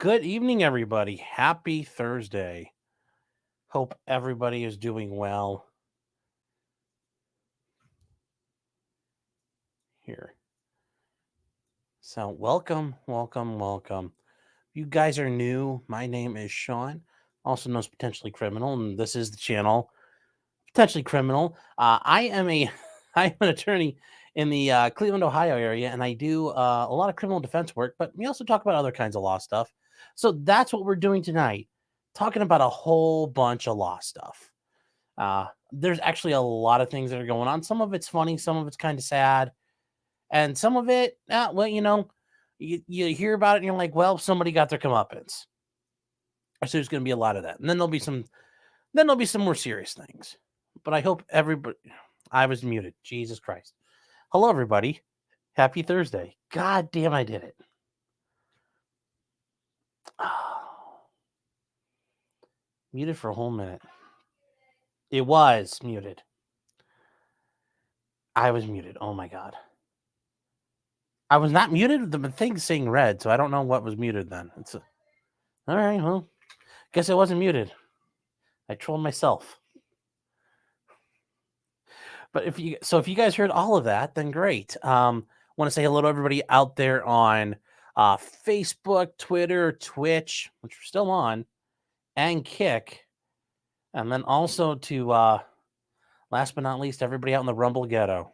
Good evening, everybody. Happy Thursday. Hope everybody is doing well here. So, welcome. You guys are new. My name is Sean, also known as Potentially Criminal, and this is the channel Potentially Criminal. I am I am an attorney in the Cleveland, Ohio area, and I do a lot of criminal defense work, but we also talk about other kinds of law stuff. So that's what we're doing tonight, talking about a whole bunch of law stuff. There's actually a lot of things that are going on. Some of it's funny, some of it's kind of sad, and some of it, you hear about it and you're like, well, somebody got their comeuppance. So there's going to be a lot of that, and then there'll be some more serious things. But I hope everybody. I was muted. Jesus Christ. Hello, everybody. Happy Thursday. God damn, I did it. Muted for a whole minute. It was muted. I was muted. Oh my God. I was not muted. The thing's saying red, so I don't know what was muted then. All right. Well, guess I wasn't muted. I trolled myself. But if you guys heard all of that, then great. Want to say hello to everybody out there on Facebook, Twitter, Twitch, which we're still on, and Kick, and then also to last but not least, everybody out in the Rumble Ghetto.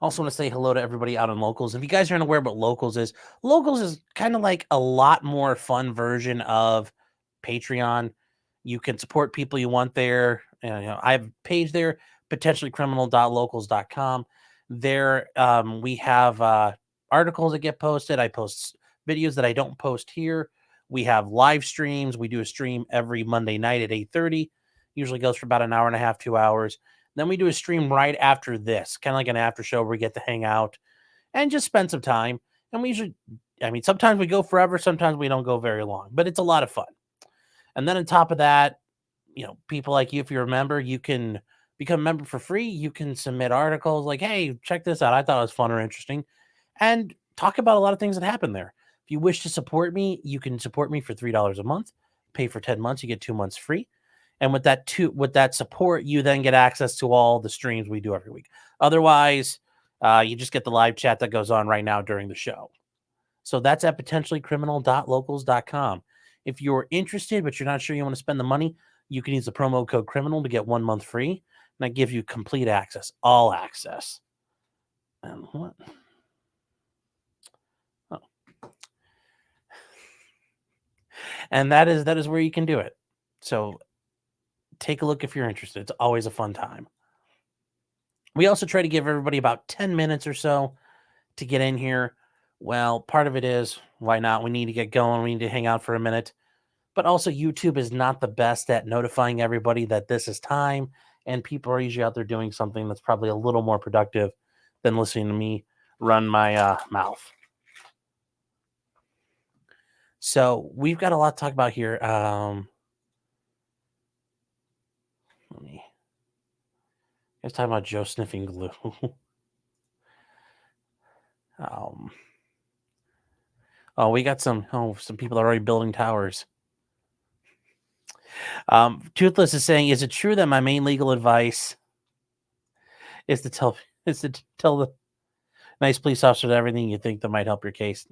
Also want to say hello to everybody out on Locals. If you guys aren't aware what Locals is kind of like a lot more fun version of Patreon. You can support people you want there. I have a page there, potentiallycriminal.locals.com. There we have articles that get posted. I post videos that I don't post here. We have live streams. We do a stream every Monday night at 8:30. Usually goes for about an hour and a half, 2 hours. Then we do a stream right after this, kind of like an after show where we get to hang out and just spend some time. And sometimes we go forever, sometimes we don't go very long, but it's a lot of fun. And then on top of that, people like you, if you're a member, you can become a member for free. You can submit articles like, hey, check this out. I thought it was fun or interesting, and talk about a lot of things that happen there. If you wish to support me, you can support me for $3 a month. Pay for 10 months, you get 2 months free. And with that support, you then get access to all the streams we do every week. Otherwise, you just get the live chat that goes on right now during the show. So that's at potentiallycriminal.locals.com. If you're interested, but you're not sure you want to spend the money, you can use the promo code criminal to get 1 month free. And that gives you complete access, all access. And what? Oh. And that is where you can do it. So take a look if you're interested. It's always a fun time. We also try to give everybody about 10 minutes or so to get in here. Well, part of it is, why not? We need to get going. We need to hang out for a minute. But also, YouTube is not the best at notifying everybody that this is time. And people are usually out there doing something that's probably a little more productive than listening to me run my mouth. So we've got a lot to talk about here. Let's talk about Joe sniffing glue. We got some people are already building towers. Toothless is saying, is it true that my main legal advice is to tell the nice police officer everything you think that might help your case?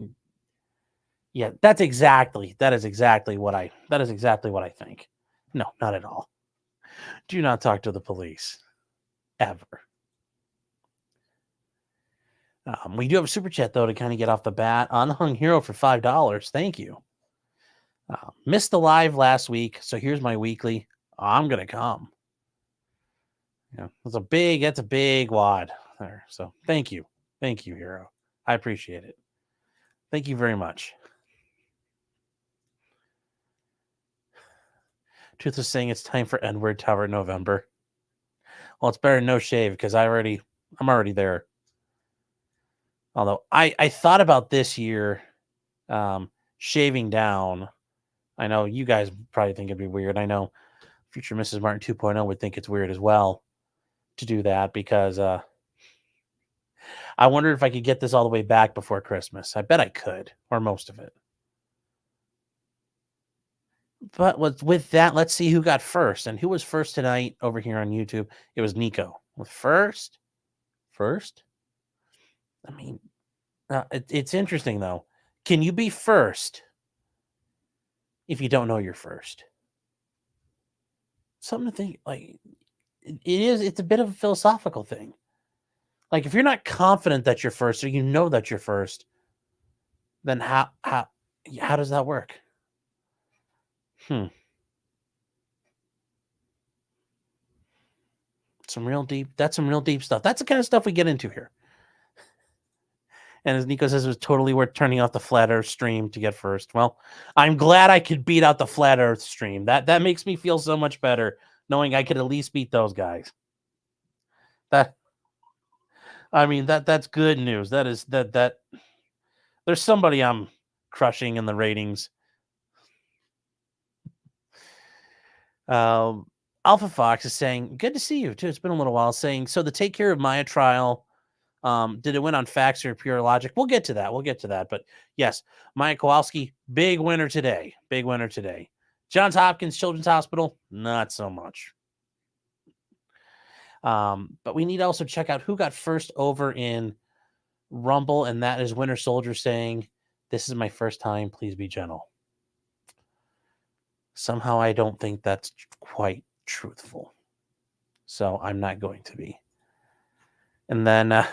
Yeah, that is exactly what I think. No, not at all. Do not talk to the police. Ever. We do have a super chat, though, to kind of get off the bat. Unhung Hero for $5. Thank you. Missed the live last week, so here's my weekly. I'm going to come. That's a big wad there. So thank you. Thank you, Hero. I appreciate it. Thank you very much. Truth is saying it's time for Edward Tower in November. Well, it's better than no shave because I'm already there. Although I thought about this year shaving down. I know you guys probably think it'd be weird. I know future Mrs. Martin 2.0 would think it's weird as well to do that because I wondered if I could get this all the way back before Christmas. I bet I could, or most of it. But with that, let's see who got first. And who was first tonight over here on YouTube? It was Nico. With first? I mean, it's interesting, though. Can you be first if you don't know you're first? Something to think, like, it's a bit of a philosophical thing. Like, if you're not confident that you're first or you know that you're first, then how does that work? That's some real deep stuff. That's the kind of stuff we get into here. And as Nico says, it was totally worth turning off the Flat Earth stream to get first. Well, I'm glad I could beat out the Flat Earth stream. That makes me feel so much better, knowing I could at least beat those guys. That's good news. That there's somebody I'm crushing in the ratings. Alpha Fox is saying, good to see you too. It's been a little while. Saying, so the Take Care of Maya trial, did it win on facts or pure logic? We'll get to that. But yes, Maya Kowalski, big winner today. Johns Hopkins Children's Hospital, not so much. But we need to also check out who got first over in Rumble, and that is Winter Soldier saying, this is my first time, please be gentle. Somehow I don't think that's quite truthful. So I'm not going to be. And then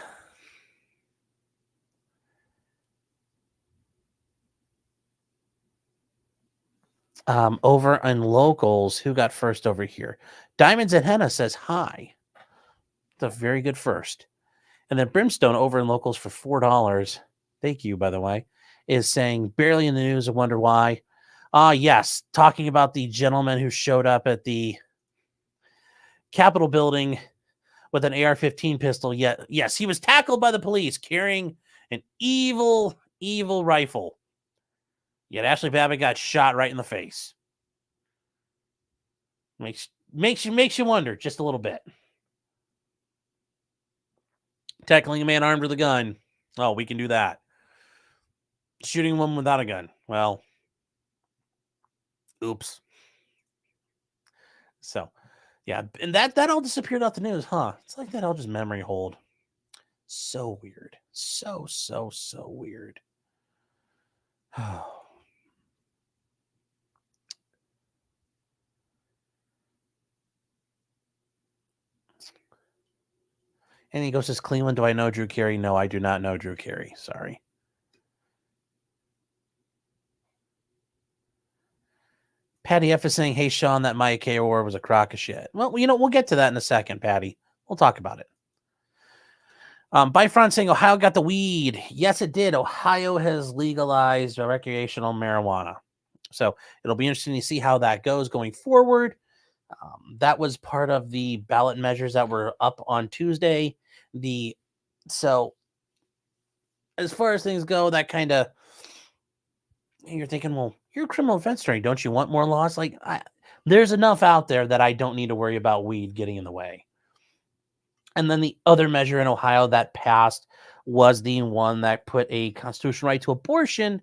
over in locals, who got first over here? Diamonds and Henna says hi. It's a very good first. And then Brimstone over in locals for $4. Thank you, by the way, is saying barely in the news. I wonder why. Yes, talking about the gentleman who showed up at the Capitol building with an AR-15 pistol. Yes, he was tackled by the police carrying an evil rifle. Yet Ashley Babbitt got shot right in the face. Makes you wonder just a little bit. Tackling a man armed with a gun. Oh, we can do that. Shooting one without a gun. Well, oops. So, yeah, and that all disappeared off the news, huh? It's like that all just memory hold. So weird. So weird. And he goes, says Cleveland, do I know Drew Carey? No, I do not know Drew Carey. Sorry. Patty F is saying, hey, Sean, that Maya K. War was a crock of shit. Well, we'll get to that in a second, Patty. We'll talk about it. Bifron saying Ohio got the weed. Yes, it did. Ohio has legalized recreational marijuana. So it'll be interesting to see how that goes going forward. That was part of the ballot measures that were up on Tuesday. So as far as things go, that kind of, you're thinking, well, you're a criminal offense attorney. Don't you want more laws? Like, there's enough out there that I don't need to worry about weed getting in the way. And then the other measure in Ohio that passed was the one that put a constitutional right to abortion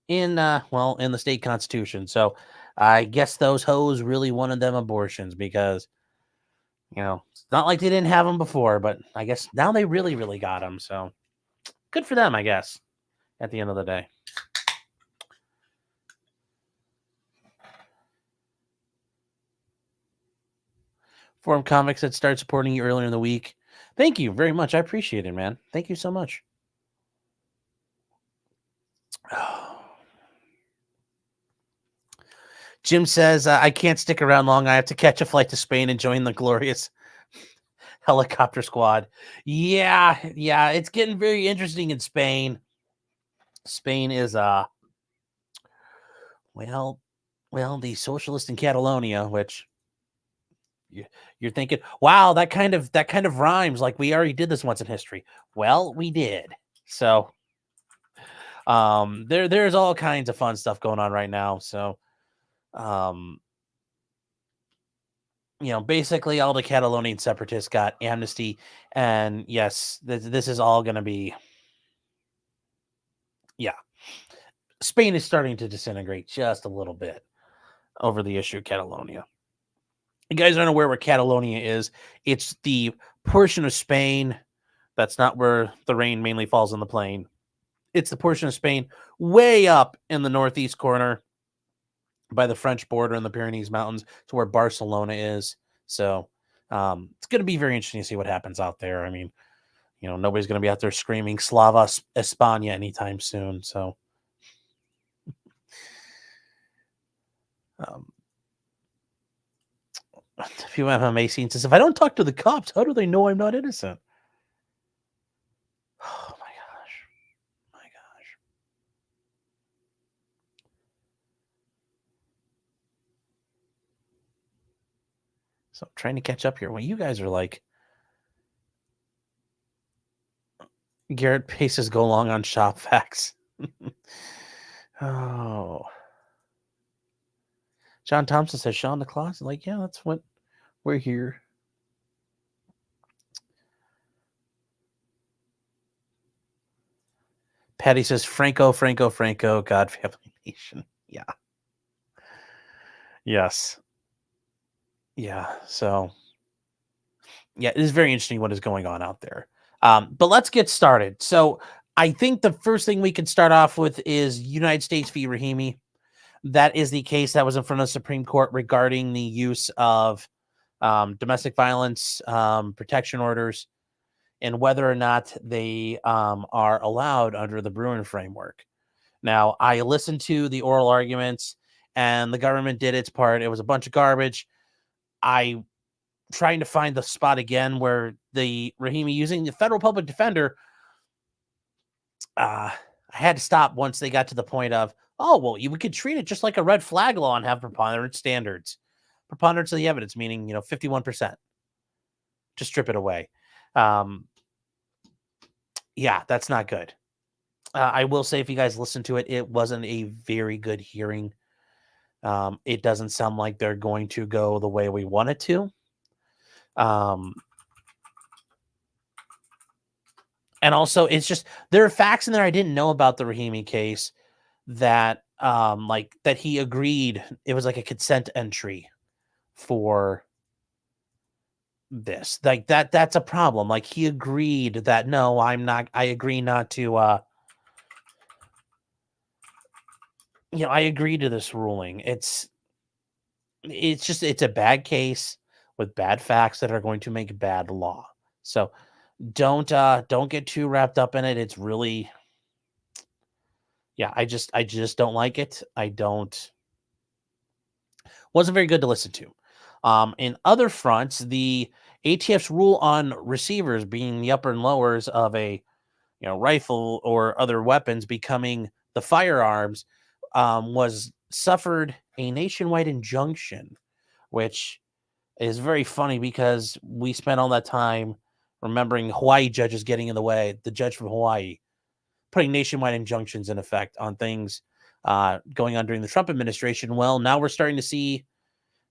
in the state constitution. So I guess those hoes really wanted them abortions because, it's not like they didn't have them before, but I guess now they really, really got them. So good for them, I guess, at the end of the day. Forum Comics that started supporting you earlier in the week. Thank you very much. I appreciate it, man. Thank you so much. Jim says, I can't stick around long. I have to catch a flight to Spain and join the glorious helicopter squad. Yeah, it's getting very interesting in Spain. Spain is the socialist in Catalonia, which you're thinking, wow, that kind of rhymes. Like we already did this once in history. Well, we did. So there's all kinds of fun stuff going on right now. So basically all the Catalonian separatists got amnesty, and yes, this is all going to be, Spain is starting to disintegrate just a little bit. over the issue of Catalonia. You guys aren't aware where Catalonia is. It's the portion of Spain that's not where the rain mainly falls on the plain. It's the portion of Spain way up in the northeast corner by the French border in the Pyrenees Mountains to where Barcelona is. So it's going to be very interesting to see what happens out there. I mean, nobody's going to be out there screaming Slava España anytime soon. So a few MMA scenes says, if I don't talk to the cops, how do they know I'm not innocent? Oh my gosh. My gosh. So I'm trying to catch up here. Well, you guys are like, Garrett Paces go long on shop facts. Oh. John Thompson says, Sean the Closet. Like, yeah, that's what we're here. Patty says, Franco, God, Family Nation. Yeah. Yes. Yeah. So, yeah, it is very interesting what is going on out there. But let's get started. So, I think the first thing we can start off with is United States v. Rahimi. That is the case that was in front of the Supreme Court regarding the use of domestic violence protection orders and whether or not they are allowed under the Bruin framework. Now, I listened to the oral arguments and the government did its part. It was a bunch of garbage. I trying to find the spot again where the Rahimi using the federal public defender. I had to stop once they got to the point of, oh, well, we could treat it just like a red flag law and have preponderance standards. Preponderance of the evidence, meaning, 51%. To strip it away. Yeah, that's not good. I will say, if you guys listen to it, it wasn't a very good hearing. It doesn't sound like they're going to go the way we want it to. And also, it's just, there are facts in there I didn't know about the Rahimi case that, that he agreed it was like a consent entry for this. Like that's a problem. Like, he agreed that, no, I agree not to, I agree to this ruling. It's a bad case with bad facts that are going to make bad law. So don't get too wrapped up in it. It's really, yeah, I just don't like it. Wasn't very good to listen to. In other fronts, the ATF's rule on receivers being the upper and lowers of a rifle or other weapons becoming the firearms was suffered a nationwide injunction, which is very funny because we spent all that time remembering Hawaii judges getting in the way. The judge from Hawaii putting nationwide injunctions in effect on things going on during the Trump administration. Well, now we're starting to see,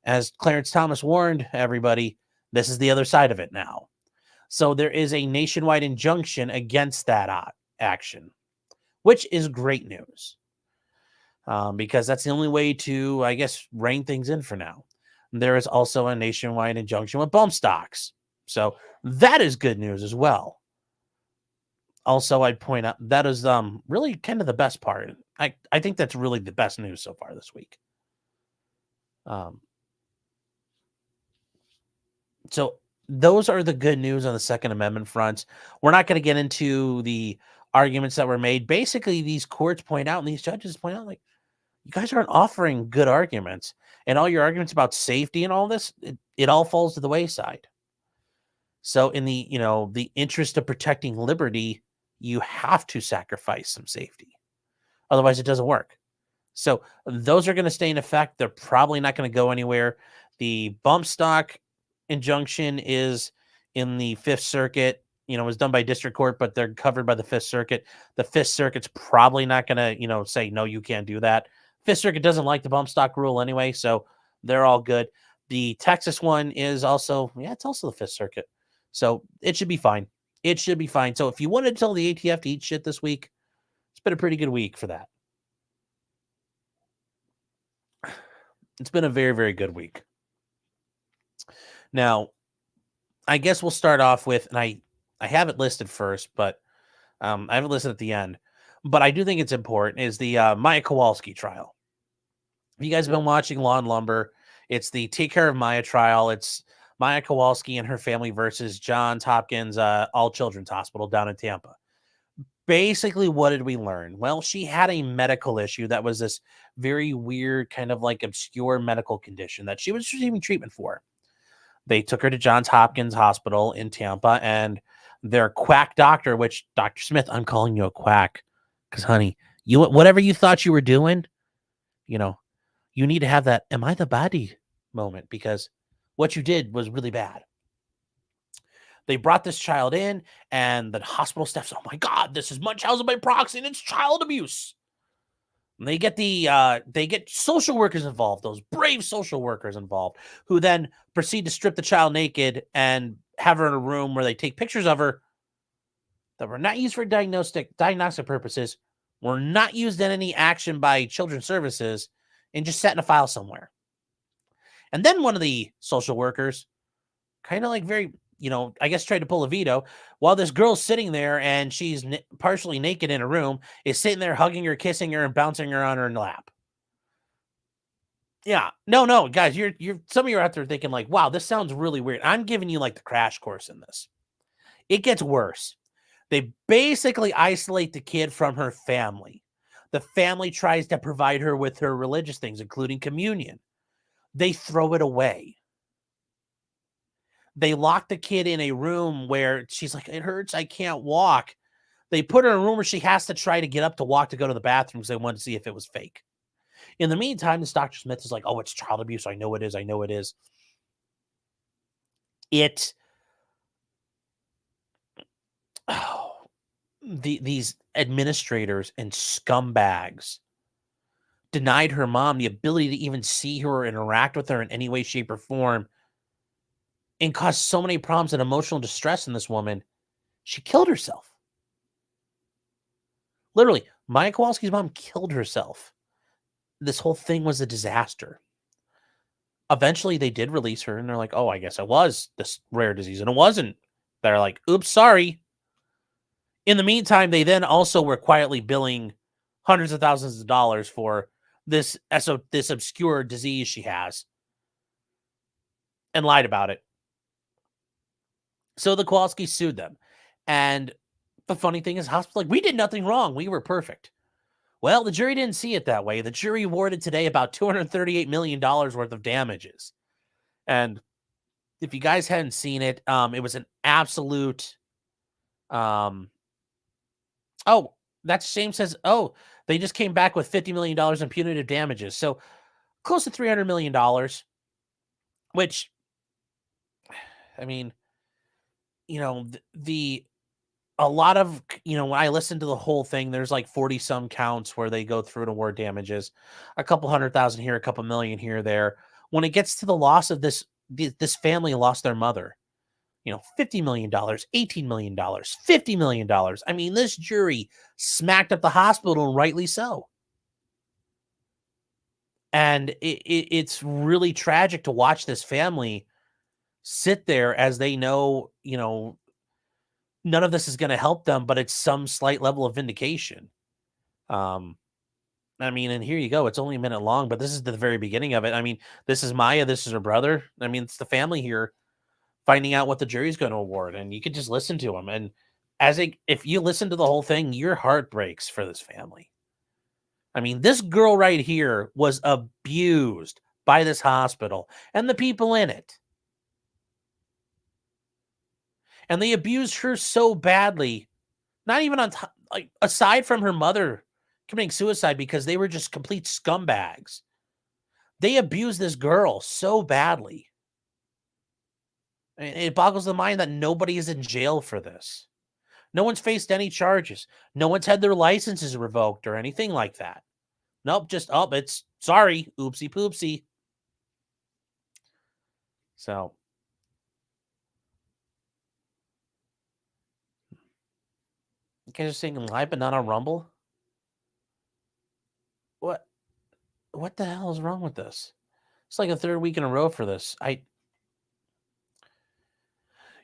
as Clarence Thomas warned everybody, this is the other side of it now. So there is a nationwide injunction against that action, which is great news because that's the only way to, I guess, rein things in for now. There is also a nationwide injunction with bump stocks. So that is good news as well. Also, I'd point out that is really kind of the best part. I think that's really the best news so far this week. So those are the good news on the Second Amendment front. We're not going to get into the arguments that were made. Basically, these courts point out and these judges point out, like, you guys aren't offering good arguments. And all your arguments about safety and all this, it all falls to the wayside. So in the, the interest of protecting liberty, you have to sacrifice some safety. Otherwise, it doesn't work. So those are going to stay in effect. They're probably not going to go anywhere. The bump stock injunction is in the Fifth Circuit. It was done by district court, but they're covered by the Fifth Circuit. The Fifth Circuit's probably not going to, say, no, you can't do that. Fifth Circuit doesn't like the bump stock rule anyway, so they're all good. The Texas one is also, it's also the Fifth Circuit. So it should be fine. It should be fine. So if you wanted to tell the ATF to eat shit this week, it's been a pretty good week for that. It's been a very, very good week. Now, I guess we'll start off with, and I have it listed first, but I have it listed at the end. But I do think it's important is the Maya Kowalski trial. If you guys have been watching Law and Lumber, it's the Take Care of Maya trial. It's Maya Kowalski and her family versus Johns Hopkins All Children's Hospital down in Tampa. Basically, what did we learn? Well, she had a medical issue that was this very weird, kind of like obscure medical condition that she was receiving treatment for. They took her to Johns Hopkins Hospital in Tampa, and their quack doctor, which Dr. Smith, I'm calling you a quack, because honey, you whatever you thought you were doing, you know, you need to have that "Am I the baddie?" moment because what you did was really bad. They brought this child in, and the hospital staff's, oh my God, this is Munchausen by proxy, and it's child abuse. And they get social workers involved, those brave social workers involved, who then proceed to strip the child naked and have her in a room where they take pictures of her that were not used for diagnostic purposes, were not used in any action by children's services, and just set in a file somewhere. And then one of the social workers, kind of like very, I guess tried to pull a veto while this girl's sitting there and she's partially naked in a room, is sitting there hugging her, kissing her, and bouncing her on her lap. Yeah. No, guys, you're some of you are out there thinking like, wow, this sounds really weird. I'm giving you like the crash course in this. It gets worse. They basically isolate the kid from her family. The family tries to provide her with her religious things, including communion. They throw it away. They lock the kid in a room where she's like, it hurts, I can't walk. They put her in a room where she has to try to get up to walk to go to the bathroom because they wanted to see if it was fake. In the meantime, this Dr. Smith is like, oh, it's child abuse. I know it is. I know it is. These administrators and scumbags denied her mom the ability to even see her or interact with her in any way, shape, or form, and caused so many problems and emotional distress in this woman. She killed herself. Literally, Maya Kowalski's mom killed herself. This whole thing was a disaster. Eventually, they did release her, and they're like, oh, I guess it was this rare disease, and it wasn't. They're like, oops, sorry. In the meantime, they then also were quietly billing hundreds of thousands of dollars for this obscure disease she has and lied about it. So the Kowalskis sued them. And the funny thing is, hospital like, we did nothing wrong. We were perfect. Well, the jury didn't see it that way. The jury awarded today about $238 million worth of damages. And if you guys hadn't seen it, it was an absolute. Oh, that shame says, oh, they just came back with $50 million in punitive damages. So close to $300 million, which, I mean, a lot of, when I listened to the whole thing, there's like 40 some counts where they go through and award damages, a couple 100,000 here, a couple million here, there. When it gets to the loss of this family lost their mother, $50 million, $18 million, $50 million. I mean, this jury smacked up the hospital, and rightly so. And it's really tragic to watch this family sit there as they know, none of this is going to help them, but it's some slight level of vindication. I mean, and here you go. It's only a minute long, but this is the very beginning of it. I mean, this is Maya. This is her brother. I mean, it's the family here finding out what the jury's going to award, and you could just listen to them. And if you listen to the whole thing, your heart breaks for this family. I mean, this girl right here was abused by this hospital and the people in it. And they abused her so badly, not even on top, like aside from her mother committing suicide because they were just complete scumbags. They abused this girl so badly. And it boggles the mind that nobody is in jail for this. No one's faced any charges. No one's had their licenses revoked or anything like that. Nope, just, it's sorry, oopsie poopsie. So. You guys are saying live but not on Rumble? What the hell is wrong with this? It's like a third week in a row for this.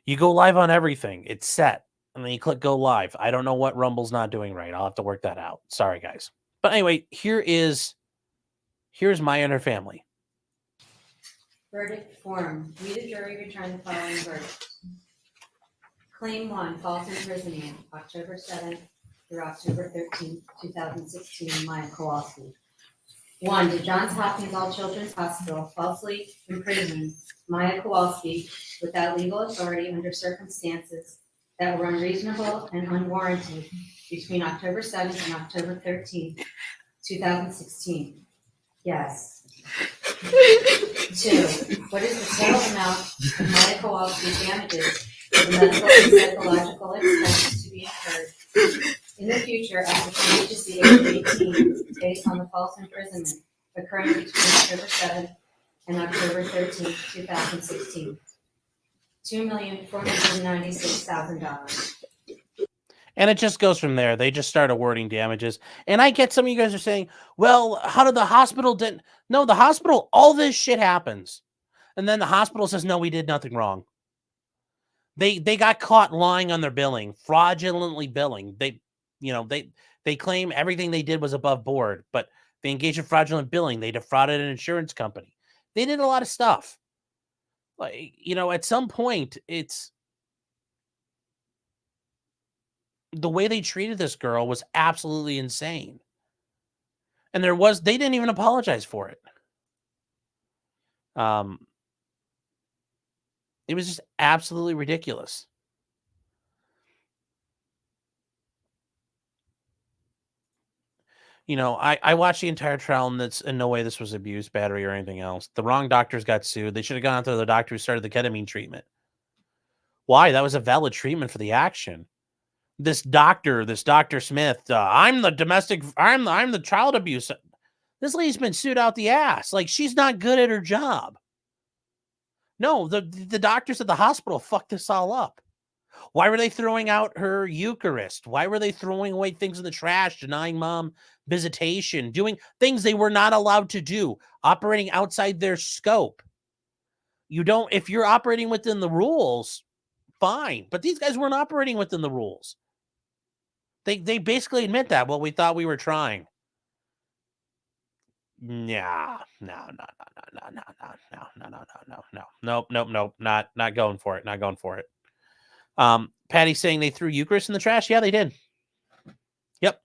You go live on everything. It's set. And then you click go live. I don't know what Rumble's not doing right. I'll have to work that out. Sorry, guys. But anyway, here's my inner family. Verdict form. We, the jury, return the following verdict. Claim 1, false imprisonment, October 7th through October 13th, 2016, Maya Kowalski. 1. Did Johns Hopkins All Children's Hospital falsely imprison Maya Kowalski without legal authority under circumstances that were unreasonable and unwarranted between October 7th and October 13th, 2016? Yes. 2. What is the total amount of Maya Kowalski's damages for the medical and psychological expenses to be incurred in the future after she reaches the age of 18 based on the false imprisonment occurring between October 7th and October 13th, 2016? $2,496,000. And it just goes from there. They just start awarding damages. And I get some of you guys are saying, well, how did the hospital didn't? No, the hospital, all this shit happens. And then the hospital says, no, we did nothing wrong. They got caught lying on their billing, fraudulently billing. They claim everything they did was above board, but they engaged in fraudulent billing. They defrauded an insurance company. They did a lot of stuff. Like, at some point, it's the way they treated this girl was absolutely insane. And they didn't even apologize for it. It was just absolutely ridiculous. I watched the entire trial, and that's in no way this was abuse, battery, or anything else. The wrong doctors got sued. They should have gone after the doctor who started the ketamine treatment. Why? That was a valid treatment for the action. This Dr. Smith, I'm the child abuse. This lady's been sued out the ass. Like, she's not good at her job. No, the doctors at the hospital fucked this all up. Why were they throwing out her Eucharist? Why were they throwing away things in the trash, denying mom visitation, doing things they were not allowed to do, operating outside their scope? If you're operating within the rules, fine. But these guys weren't operating within the rules. They basically admit that. Well, we thought we were trying. No, not going for it. Not going for it. Patty's saying they threw Eucharist in the trash. Yeah, they did. Yep.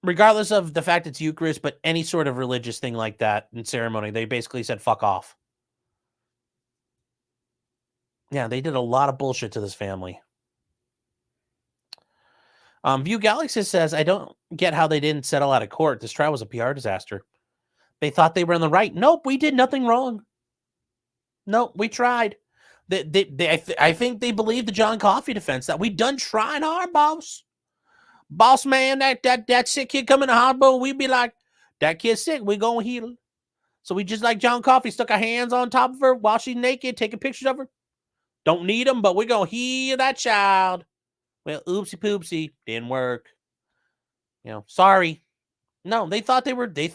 Regardless of the fact it's Eucharist, but any sort of religious thing like that in ceremony, they basically said, fuck off. Yeah, they did a lot of bullshit to this family. View Galaxy says, I don't get how they didn't settle out of court. This trial was a PR disaster. They thought they were in the right. Nope, we did nothing wrong. Nope, we tried. I think they believed the John Coffey defense that we done trying hard, boss. Boss man, that sick kid coming to hospital, we'd be like, that kid's sick, we gonna heal. So we just like John Coffey stuck our hands on top of her while she's naked, taking pictures of her. Don't need them, but we're gonna heal that child. Well, oopsie poopsie, didn't work. Sorry. No, they thought they were the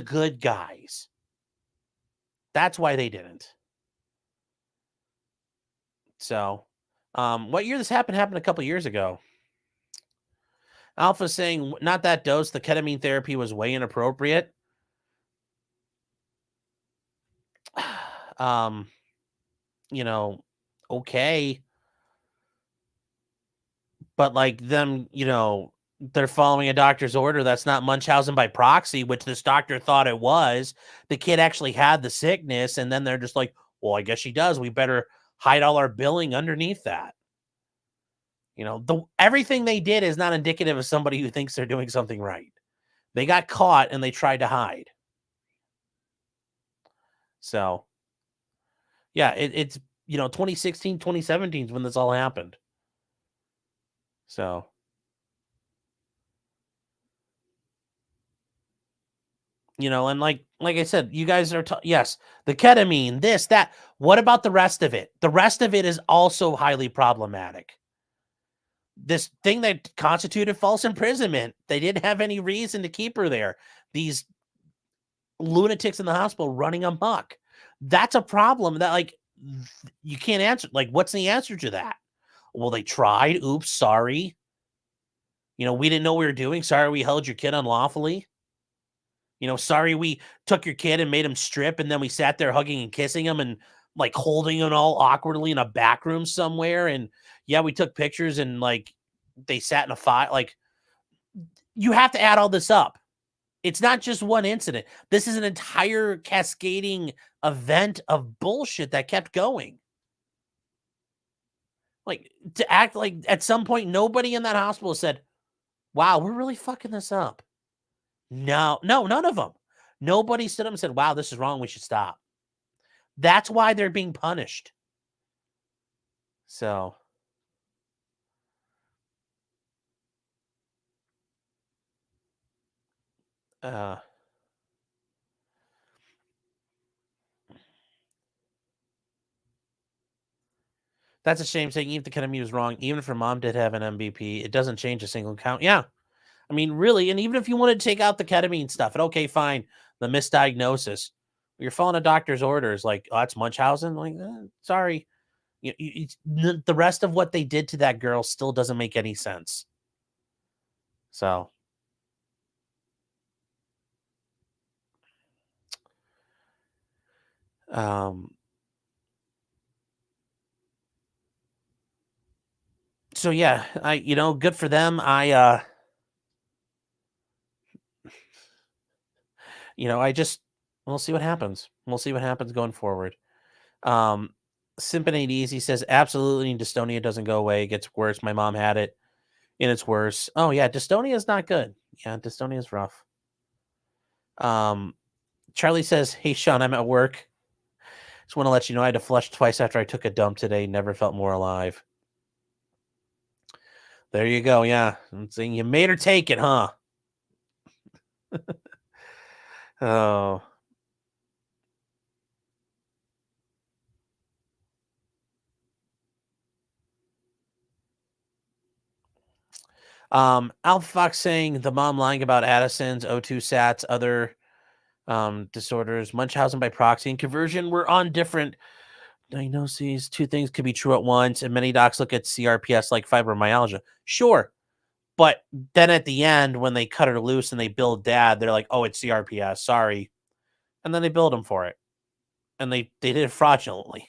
good guys. That's why they didn't. So, what year this happened a couple years ago. Alpha saying, not that dose, the ketamine therapy was way inappropriate. Okay. But like them, they're following a doctor's order. That's not Munchausen by proxy, which this doctor thought it was. The kid actually had the sickness, and then they're just like, well, I guess she does. We better hide all our billing underneath that. Everything they did is not indicative of somebody who thinks they're doing something right. They got caught and they tried to hide. So, yeah, it's 2016, 2017 is when this all happened. So, and like I said, you guys are, yes, the ketamine, this, that. What about the rest of it? The rest of it is also highly problematic. This thing that constituted false imprisonment, they didn't have any reason to keep her there. These lunatics in the hospital running amok. That's a problem that, like, you can't answer. Like, what's the answer to that? Well, they tried. Oops, sorry. We didn't know what we were doing. Sorry, we held your kid unlawfully. Sorry, we took your kid and made him strip, and then we sat there hugging and kissing him and like holding him all awkwardly in a back room somewhere. And yeah, we took pictures and like they sat in a file. Like, you have to add all this up. It's not just one incident. This is an entire cascading event of bullshit that kept going. Like, to act like at some point, nobody in that hospital said, wow, we're really fucking this up. No, none of them. Nobody stood up and said, wow, this is wrong. We should stop. That's why they're being punished. So. That's a shame, saying even if the ketamine was wrong, even if her mom did have an MVP, it doesn't change a single count. Yeah. I mean, really, and even if you wanted to take out the ketamine stuff, and okay, fine, the misdiagnosis, you're following a doctor's orders, like, oh, that's Munchausen. Like, sorry. The rest of what they did to that girl still doesn't make any sense. So. So yeah, good for them. We'll see what happens. We'll see what happens going forward. Simpin Ain't Easy says, absolutely, dystonia doesn't go away. It gets worse. My mom had it, and it's worse. Oh yeah, dystonia is not good. Yeah, dystonia is rough. Charlie says, hey, Sean, I'm at work. Just want to let you know I had to flush twice after I took a dump today. Never felt more alive. There you go. Yeah. I'm saying you made her take it, huh? Oh. Alpha Fox saying the mom lying about Addison's, O2 SATs, other disorders, Munchausen by proxy, and conversion were on different diagnoses. Two things could be true at once, and many docs look at CRPS like fibromyalgia. Sure. But then at the end, when they cut her loose and they billed dad, they're like, oh, it's CRPS. Sorry. And then they billed him for it. And they did it fraudulently.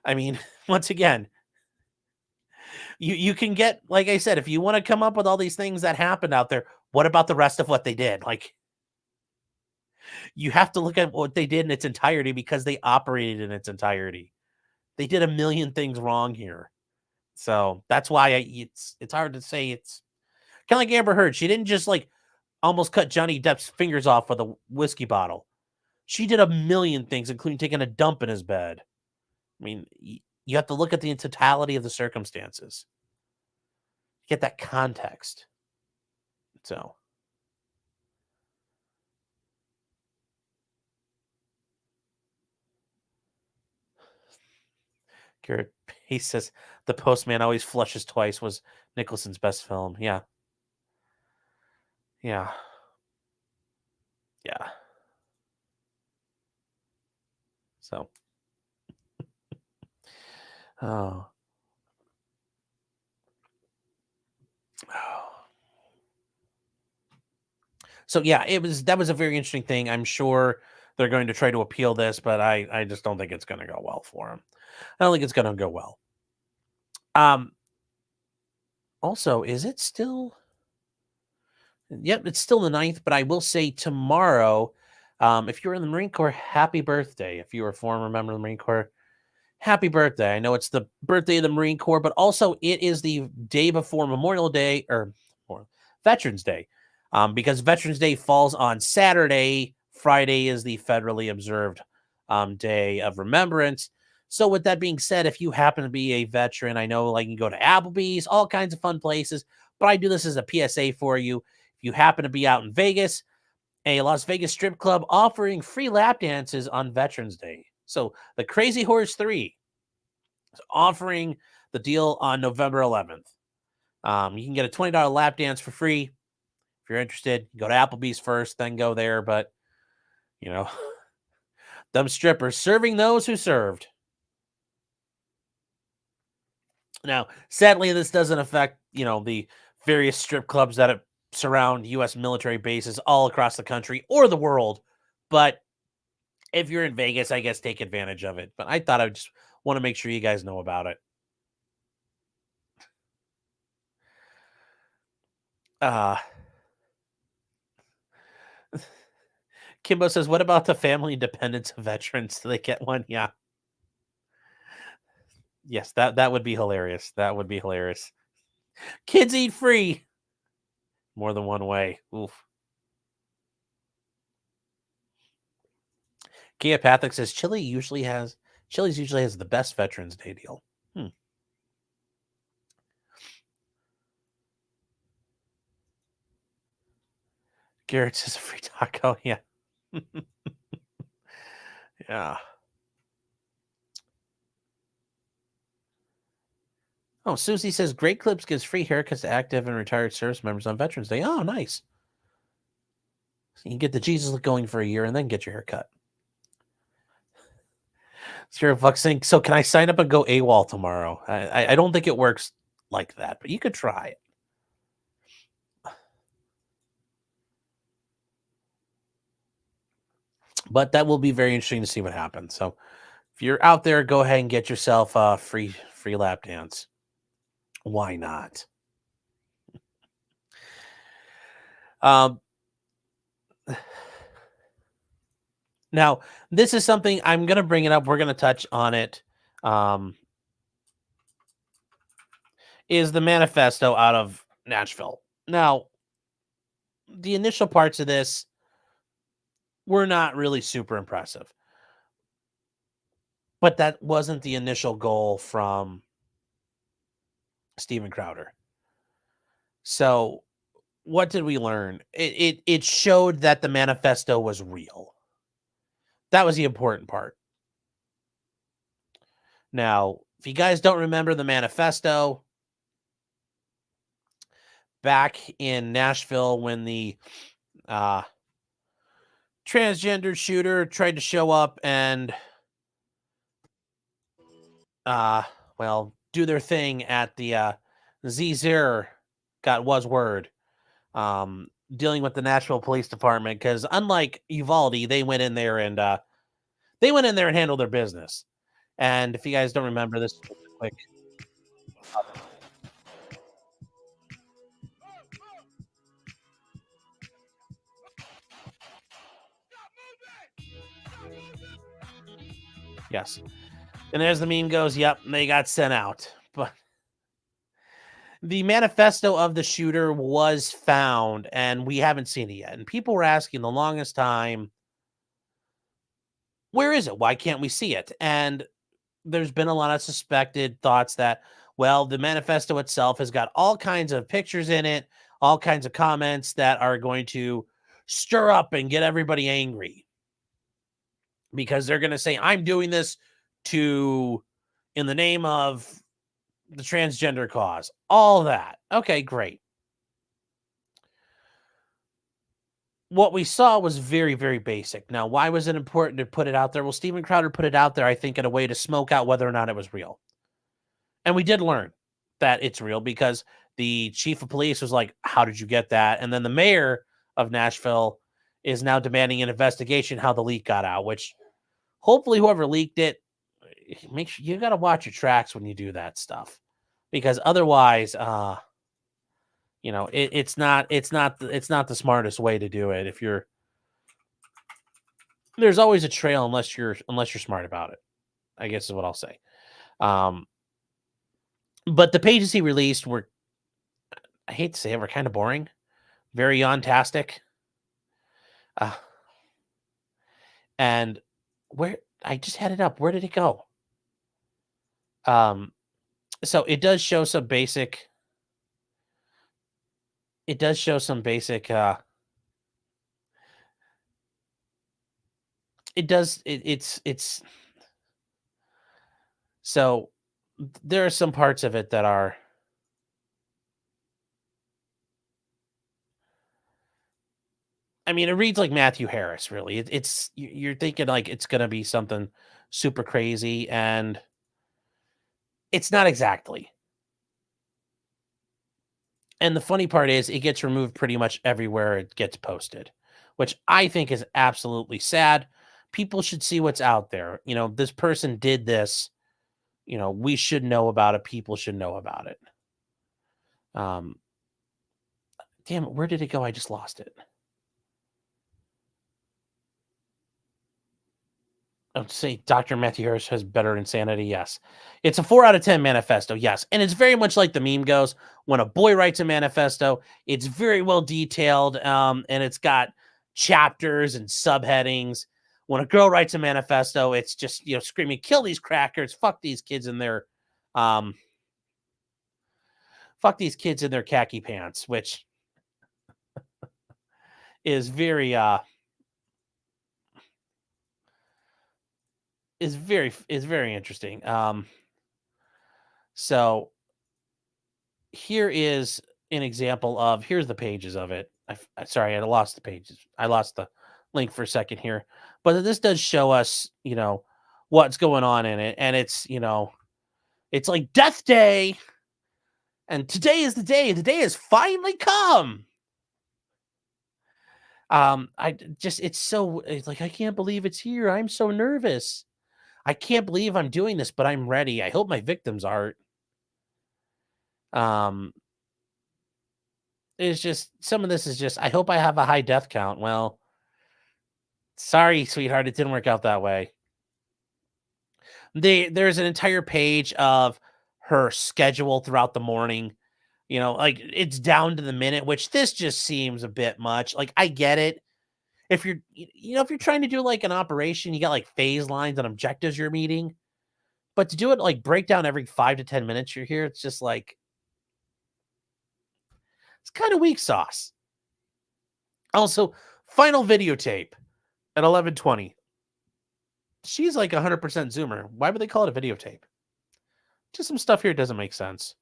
I mean, once again, you can get, like I said, if you want to come up with all these things that happened out there, what about the rest of what they did? Like, you have to look at what they did in its entirety because they operated in its entirety. They did a million things wrong here. So that's why it's hard to say. It's kind of like Amber Heard. She didn't just like almost cut Johnny Depp's fingers off with a whiskey bottle. She did a million things, including taking a dump in his bed. I mean, you have to look at the totality of the circumstances. Get that context. So. Garrett Pace says The Postman Always Flushes Twice was Nicholson's best film. Yeah. Yeah. Yeah. So. Oh. So yeah, that was a very interesting thing. I'm sure they're going to try to appeal this, but I just don't think it's going to go well for them. I don't think it's going to go well. Also, is it still? Yep, it's still the 9th, but I will say tomorrow, if you're in the Marine Corps, happy birthday. If you were a former member of the Marine Corps, happy birthday. I know it's the birthday of the Marine Corps, but also it is the day before Memorial Day or Veterans Day, because Veterans Day falls on Saturday. Friday is the federally observed day of remembrance. So with that being said, if you happen to be a veteran, I know like you can go to Applebee's, all kinds of fun places, but I do this as a PSA for you. If you happen to be out in Vegas, a Las Vegas strip club offering free lap dances on Veterans Day. So the Crazy Horse 3 is offering the deal on November 11th. You can get a $20 lap dance for free. If you're interested, go to Applebee's first, then go there. But You know, them strippers serving those who served. Now, sadly, this doesn't affect, the various strip clubs that surround U.S. military bases all across the country or the world. But if you're in Vegas, I guess take advantage of it. But I thought I just want to make sure you guys know about it. Kimbo says, what about the family dependents of veterans? Do they get one? Yeah. Yes, that would be hilarious. That would be hilarious. Kids eat free. More than one way. Oof. Geopathic says Chili's usually has the best Veterans Day deal. Garrett says a free taco. Yeah. Yeah. Oh, Susie says Great Clips gives free haircuts to active and retired service members on Veterans Day. Oh, nice. So you can get the Jesus look going for a year and then get your haircut. Sure, saying, so can I sign up and go AWOL tomorrow? I don't think it works like that, but you could try it. But that will be very interesting to see what happens. So if you're out there, go ahead and get yourself a free lap dance. Why not? Now, this is something I'm going to bring it up. We're going to touch on it. Is the manifesto out of Nashville. Now, the initial parts of this were not really super impressive. But that wasn't the initial goal from Steven Crowder. So what did we learn? It showed that the manifesto was real. That was the important part. Now, if you guys don't remember the manifesto, back in Nashville when the transgender shooter tried to show up and do their thing at the Z0 was word dealing with the Nashville Police Department, because unlike Uvalde, they went in there and handled their business. And if you guys don't remember this, quick. Yes. And as the meme goes, yep, they got sent out. But the manifesto of the shooter was found, and we haven't seen it yet. And people were asking the longest time, where is it? Why can't we see it? And there's been a lot of suspected thoughts that, well, the manifesto itself has got all kinds of pictures in it, all kinds of comments that are going to stir up and get everybody angry. Because they're going to say, I'm doing this in the name of the transgender cause. All that. Okay, great. What we saw was very, very basic. Now, why was it important to put it out there? Well, Steven Crowder put it out there, I think, in a way to smoke out whether or not it was real. And we did learn that it's real, because the chief of police was like, how did you get that? And then the mayor of Nashville is now demanding an investigation how the leak got out, which hopefully whoever leaked it, make sure you got to watch your tracks when you do that stuff, because otherwise, it's not the smartest way to do it. There's always a trail unless you're smart about it, I guess is what I'll say. But the pages he released were, I hate to say it, were kind of boring, very yontastic. And where I just had it up, where did it go? So it does show some basic. It does show some basic. It does. It's. So there are some parts of it that are. I mean, it reads like Matthew Harris, really. You're thinking like it's gonna be something super crazy, and it's not exactly. And the funny part is it gets removed pretty much everywhere it gets posted, which I think is absolutely sad. People should see what's out there. This person did this. We should know about it. People should know about it. Um, damn it, where did it go? I just lost it. I would say Dr. Matthew Harris has better insanity. Yes. It's a 4 out of 10 manifesto. Yes. And it's very much like the meme goes. When a boy writes a manifesto, it's very well detailed. And it's got chapters and subheadings. When a girl writes a manifesto, it's just, screaming, kill these crackers, fuck these kids in their khaki pants, which is very is very interesting. So here is an example of, here's the pages of it. Sorry, I lost the pages. I lost the link for a second here, but this does show us, what's going on in it. And it's like Death Day. And today is the day. The day has finally come. It's like, I can't believe it's here. I'm so nervous. I can't believe I'm doing this, but I'm ready. I hope my victims aren't. It's just, some of this is just, I hope I have a high death count. Well, sorry, sweetheart, it didn't work out that way. There's an entire page of her schedule throughout the morning. Like it's down to the minute, which this just seems a bit much. Like, I get it. If you're trying to do like an operation, you got like phase lines and objectives you're meeting. But to do it like breakdown every 5 to 10 minutes you're here, it's just like, it's kind of weak sauce. Also, final videotape at 11:20. She's like 100% Zoomer. Why would they call it a videotape? Just some stuff here doesn't make sense.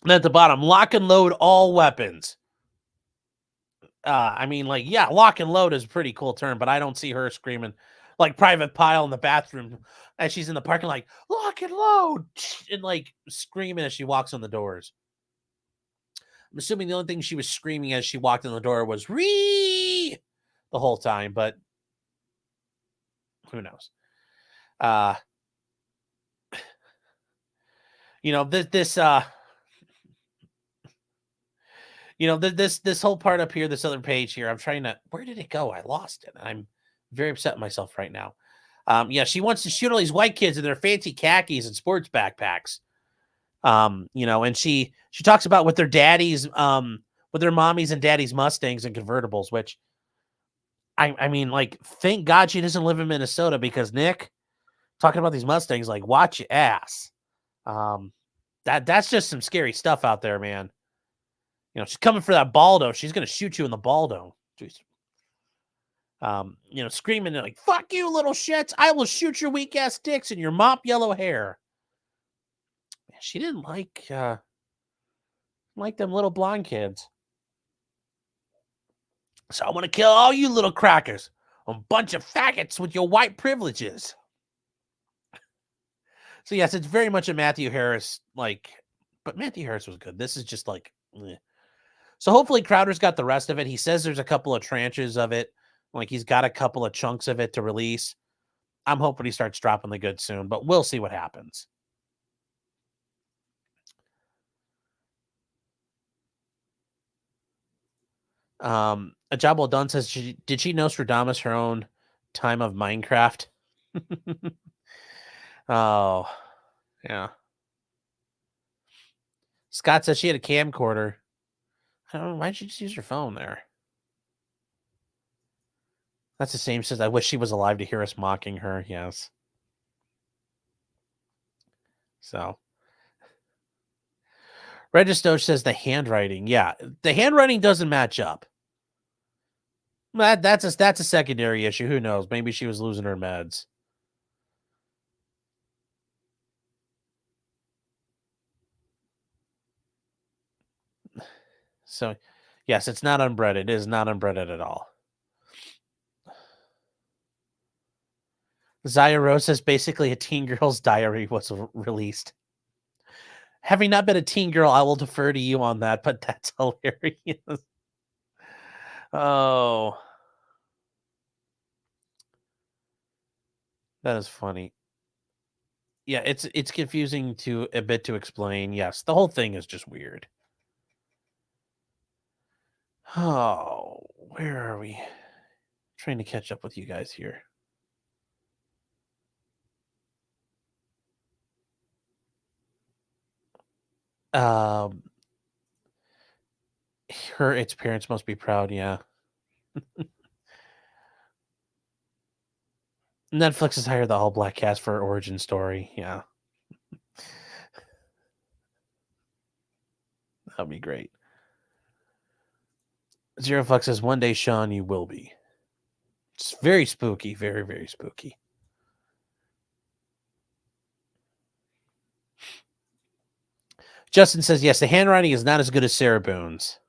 And at the bottom, lock and load all weapons. I mean, like, yeah, lock and load is a pretty cool term, but I don't see her screaming like Private Pile in the bathroom as she's in the parking, like, lock and load, and like screaming as she walks on the doors. I'm assuming the only thing she was screaming as she walked in the door was "Ree" the whole time, but who knows? This whole part up here, this other page here, I'm trying to, where did it go? I lost it. I'm very upset with myself right now. She wants to shoot all these white kids in their fancy khakis and sports backpacks. And she talks about with their daddies, with their mommies and daddies Mustangs and convertibles, which I mean, like, thank God she doesn't live in Minnesota, because Nick talking about these Mustangs, like, watch your ass. That's just some scary stuff out there, man. She's coming for that Baldo. She's gonna shoot you in the Baldo. Jeez. Screaming like, fuck you, little shits. I will shoot your weak ass dicks and your mop yellow hair. She didn't like them little blonde kids. So I want to kill all you little crackers. A bunch of faggots with your white privileges. So yes, it's very much a Matthew Harris, like, but Matthew Harris was good. This is just like, eh. So hopefully Crowder's got the rest of it. He says there's a couple of tranches of it. Like, he's got a couple of chunks of it to release. I'm hoping he starts dropping the goods soon, but we'll see what happens. A job well done says, did she Nostradamus her own time of Minecraft? Oh, yeah. Scott says she had a camcorder. I don't know. Why did she just use her phone there? That's the same. Says, I wish she was alive to hear us mocking her. Yes. So. Registoche says the handwriting. Yeah, the handwriting doesn't match up. That's a secondary issue. Who knows? Maybe she was losing her meds. So, Yes, it's not unbreaded. It is not unbreaded at all. Zaya Rose says basically a teen girl's diary was released. Having not been a teen girl, I will defer to you on that, but that's hilarious. Oh, that is funny. Yeah, it's confusing to a bit to explain. Yes, the whole thing is just weird. Oh, where are we? Trying to catch up with you guys here. Um, its parents must be proud. Yeah, Netflix has hired the all black cast for origin story. Yeah, that'd be great. Zero Fuck says one day, Sean, you will be. It's very spooky, very very spooky. Justin says yes, the handwriting is not as good as Sarah Boone's.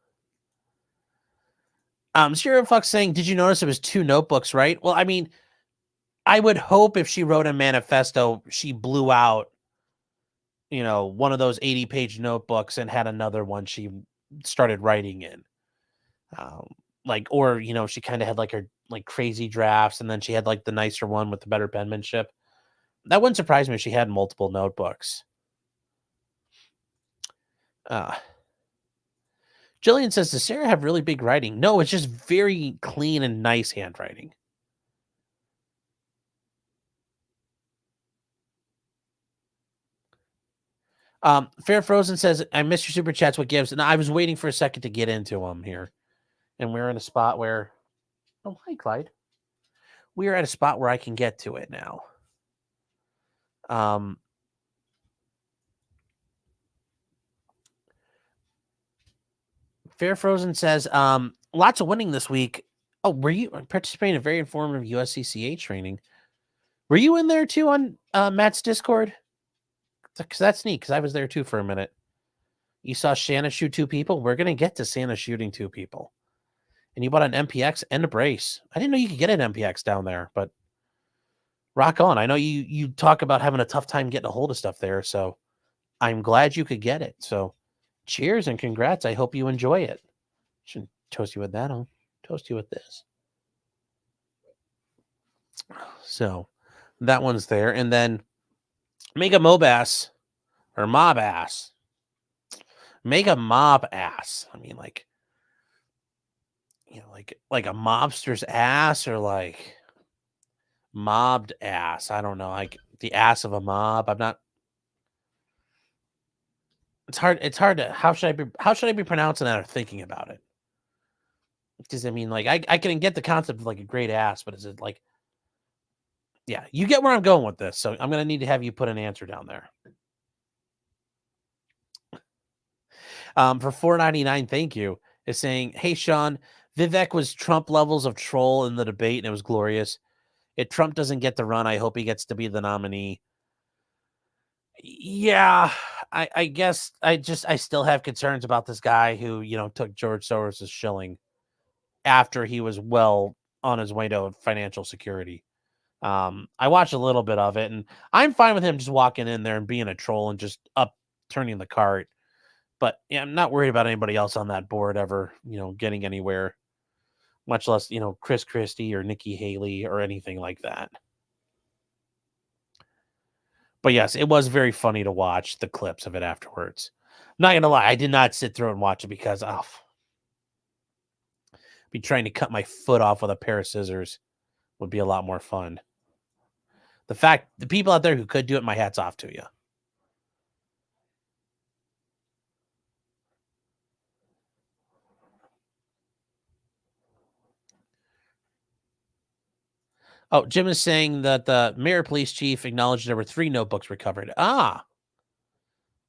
Zero Fuck saying, did you notice it was 2 notebooks, right? Well, I mean, I would hope if she wrote a manifesto, she blew out, one of those 80-page notebooks and had another one she started writing in. Or she kind of had like her like crazy drafts, and then she had like the nicer one with the better penmanship. That wouldn't surprise me if she had multiple notebooks. Jillian says, does Sarah have really big writing? No, it's just very clean and nice handwriting. Fair Frozen says, I miss your super chats. What gives? And I was waiting for a second to get into them here. And we're in a spot where, oh, hi, Clyde. We are at a spot where I can get to it now. Fair Frozen says, lots of winning this week. Oh, were you participating in a very informative USCCA training? Were you in there too on Matt's Discord? Because that's neat, because I was there too for a minute. You saw Shanna shoot 2 people? We're going to get to Santa shooting 2 people. And you bought an MPX and a brace. I didn't know you could get an MPX down there, but rock on. I know you talk about having a tough time getting a hold of stuff there, so I'm glad you could get it. So cheers and congrats. I hope you enjoy it. Shouldn't toast you with that. I'll toast you with this. So that one's there. And then make a mob ass or mob ass. Make a mob ass. I mean, like a mobster's ass or like mobbed ass. I don't know, like the ass of a mob. I'm not. It's hard to. How should I be pronouncing that or thinking about it? Because I mean, like I can get the concept of like a great ass, but is it like? Yeah, you get where I'm going with this. So I'm gonna need to have you put an answer down there. For $4.99, thank you. Is saying, hey Sean, Vivek was Trump levels of troll in the debate, and it was glorious. If Trump doesn't get the run, I hope he gets to be the nominee. Yeah, I guess I still have concerns about this guy who, took George Soros' shilling after he was well on his way to financial security. I watched a little bit of it, and I'm fine with him just walking in there and being a troll and just turning the cart. But yeah, I'm not worried about anybody else on that board ever, getting anywhere, much less, Chris Christie or Nikki Haley or anything like that. But yes, it was very funny to watch the clips of it afterwards. I'm not gonna lie, I did not sit through and watch it because I'll be trying to cut my foot off with a pair of scissors would be a lot more fun. The people out there who could do it, my hat's off to you. Oh, Jim is saying that the mayor police chief acknowledged there were 3 notebooks recovered. That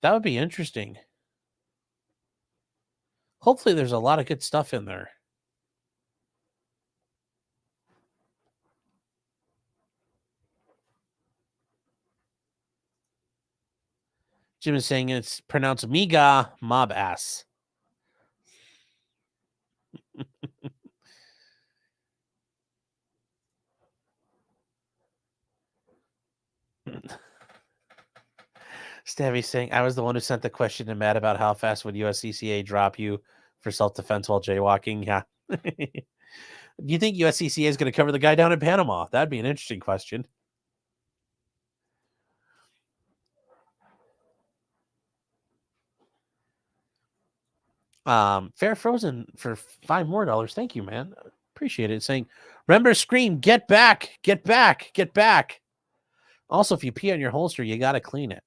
would be interesting. Hopefully there's a lot of good stuff in there. Jim is saying it's pronounced Miga mob ass. Stabby saying, I was the one who sent the question to Matt about how fast would USCCA drop you for self-defense while jaywalking. Yeah. Do you think USCCA is going to cover the guy down in Panama? That'd be an interesting question. Fair Frozen for $5 more. Thank you, man. Appreciate it. Saying, remember, scream, get back, get back, get back. Also, if you pee on your holster, you got to clean it.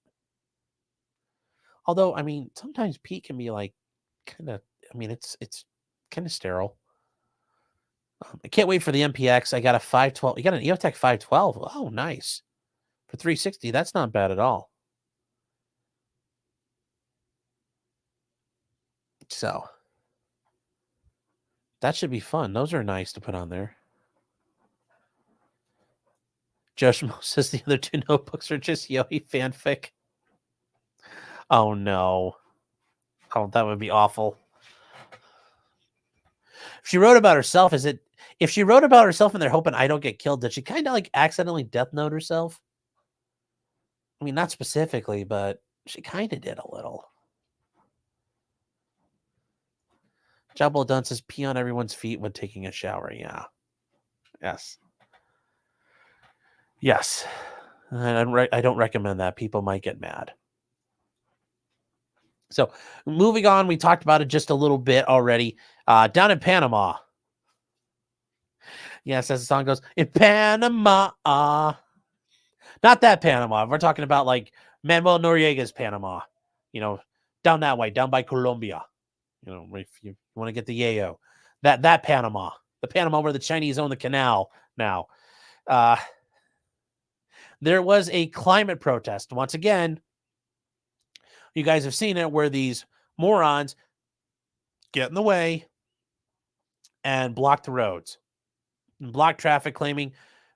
Although, I mean, sometimes pee can be like kind of, I mean, it's kind of sterile. I can't wait for the MPX. I got a 512. You got an EOTech 512. Oh, nice. For 360, that's not bad at all. So that should be fun. Those are nice to put on there. Josh Mo says the other two notebooks are just Yohi fanfic. Oh, no. Oh, that would be awful. If she wrote about herself, if she wrote about herself and they're hoping I don't get killed, did she kind of like accidentally death note herself? I mean, not specifically, but she kind of did a little. Jabble Dunn says pee on everyone's feet when taking a shower. Yeah. Yes. Yes. I don't recommend that. People might get mad. So moving on, we talked about it just a little bit already. Down in Panama. Yes, as the song goes, in Panama. Not that Panama. We're talking about like Manuel Noriega's Panama. You know, down that way, down by Colombia. You know, if you want to get the yayo. That Panama. The Panama where the Chinese own the canal now. There was a climate protest. Once again, you guys have seen it where these morons get in the way and block the roads. And block traffic, claiming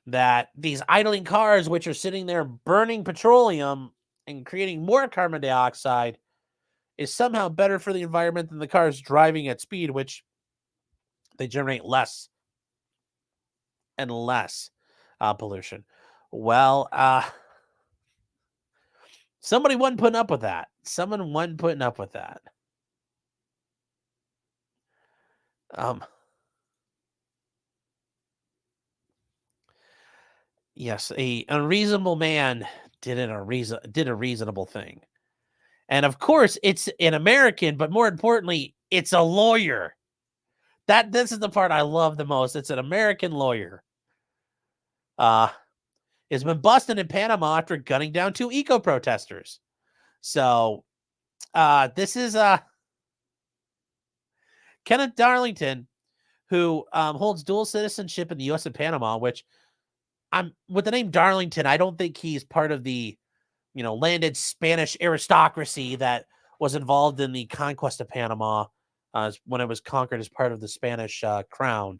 that these idling cars, which are sitting there burning petroleum and creating more carbon dioxide, is somehow better for the environment than the cars driving at speed, which they generate less and less pollution. Well, somebody wasn't putting up with that. Someone wasn't putting up with that. Yes, a unreasonable man did a reasonable thing. And of course, it's an American, but more importantly, it's a lawyer. This is the part I love the most. It's an American lawyer. Has been busted in Panama after gunning down 2 eco-protesters. So, this is Kenneth Darlington, who holds dual citizenship in the U.S. and Panama, which with the name Darlington, I don't think he's part of the, landed Spanish aristocracy that was involved in the conquest of Panama when it was conquered as part of the Spanish crown.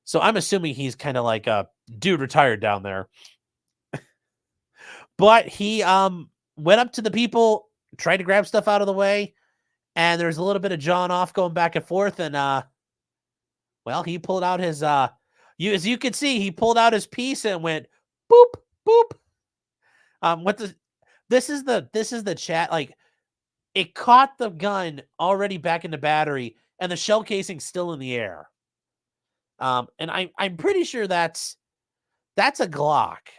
So I'm assuming he's kind of like a dude retired down there. But he went up to the people, tried to grab stuff out of the way, and there's a little bit of jawing off going back and forth, and well, he pulled out his as you can see, he pulled out his piece and went boop boop. This is the chat, like it caught the gun already back in the battery and the shell casing still in the air. And I'm pretty sure that's a Glock.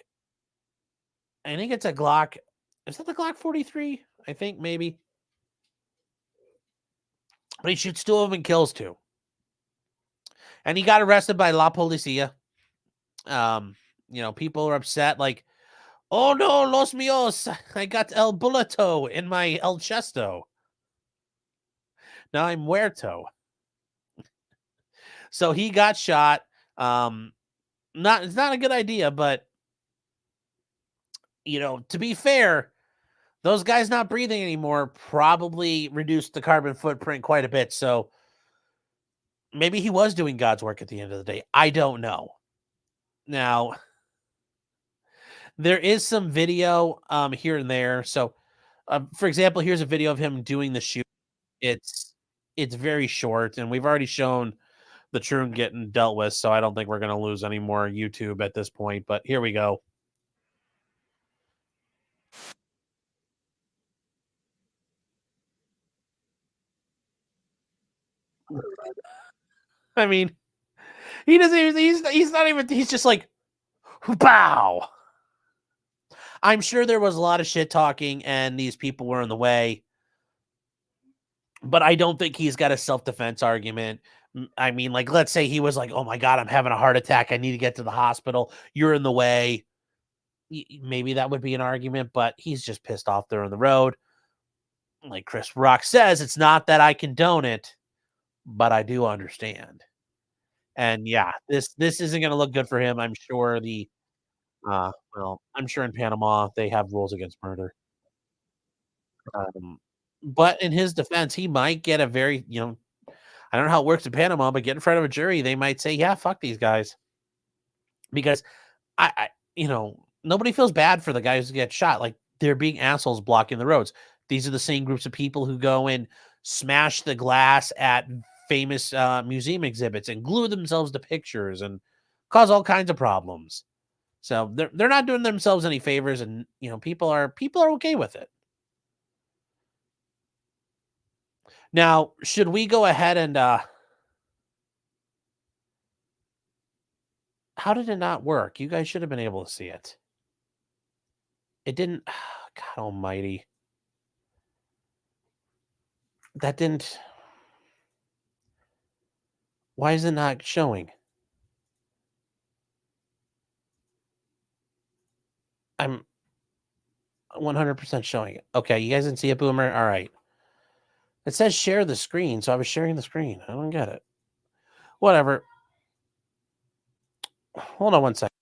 I think it's a Glock. Is that the Glock 43? I think maybe. But he shoots 2 of them and kills 2. And he got arrested by La Policia. People are upset, like, oh no, los míos, I got el bulleto in my el chesto. Now I'm muerto. So he got shot. It's not a good idea, but to be fair, those guys not breathing anymore probably reduced the carbon footprint quite a bit. So maybe he was doing God's work at the end of the day. I don't know. Now, there is some video here and there. So, for example, here's a video of him doing the shoot. It's very short, and we've already shown the Troon getting dealt with, so I don't think we're going to lose any more YouTube at this point. But here we go. I mean, he doesn't even, he's not even, he's just like, bow. I'm sure there was a lot of shit talking and these people were in the way, but I don't think he's got a self-defense argument. I mean, like, let's say he was like, "Oh my god, I'm having a heart attack. I need to get to the hospital. You're in the way." Maybe that would be an argument, but he's just pissed off they're on the road. Like Chris Rock says, it's not that I condone it, but I do understand. And yeah, this isn't going to look good for him. I'm sure well, I'm sure in Panama they have rules against murder. Um, but in his defense, he might get a very, I don't know how it works in Panama, but get in front of a jury, they might say, "Yeah, fuck these guys," because nobody feels bad for the guys who get shot. Like they're being assholes blocking the roads. These are the same groups of people who go and smash the glass at famous museum exhibits and glue themselves to pictures and cause all kinds of problems. So they're not doing themselves any favors, and people are okay with it. Now, should we go ahead and how did it not work? You guys should have been able to see it. It didn't. God almighty. That didn't. Why is it not showing? I'm 100% showing it. Okay, you guys didn't see it, Boomer? All right. It says share the screen, so I was sharing the screen. I don't get it. Whatever. Hold on one second.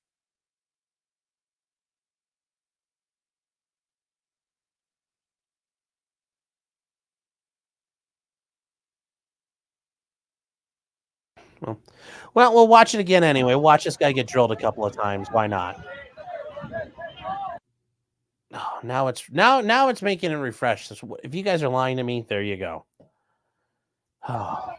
Well, we'll watch it again anyway. Watch this guy get drilled a couple of times. Why not? Oh, now it's making it refresh. If you guys are lying to me, there you go. Oh.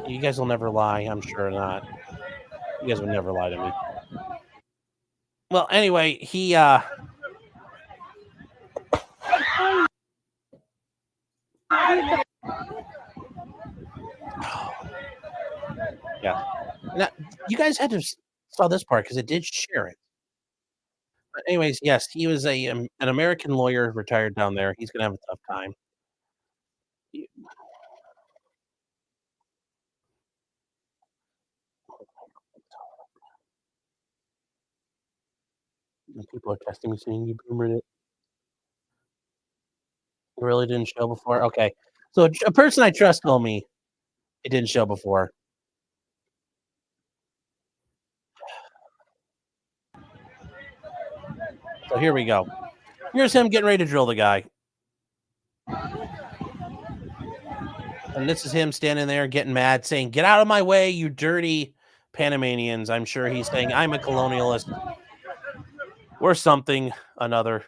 You guys will never lie. I'm sure not. You guys would never lie to me. Well, anyway, he yeah. Now, you guys had to saw this part because it did share it. But anyways, yes, he was an American lawyer retired down there. He's gonna have a tough time. Y- People are testing me saying you boomered it. It really didn't show before. Okay, so a person I trust told me it didn't show before. So here we go. Here's him getting ready to drill the guy, and this is him standing there getting mad, saying, "Get out of my way, you dirty Panamanians." I'm sure he's saying, "I'm a colonialist," or something. Another.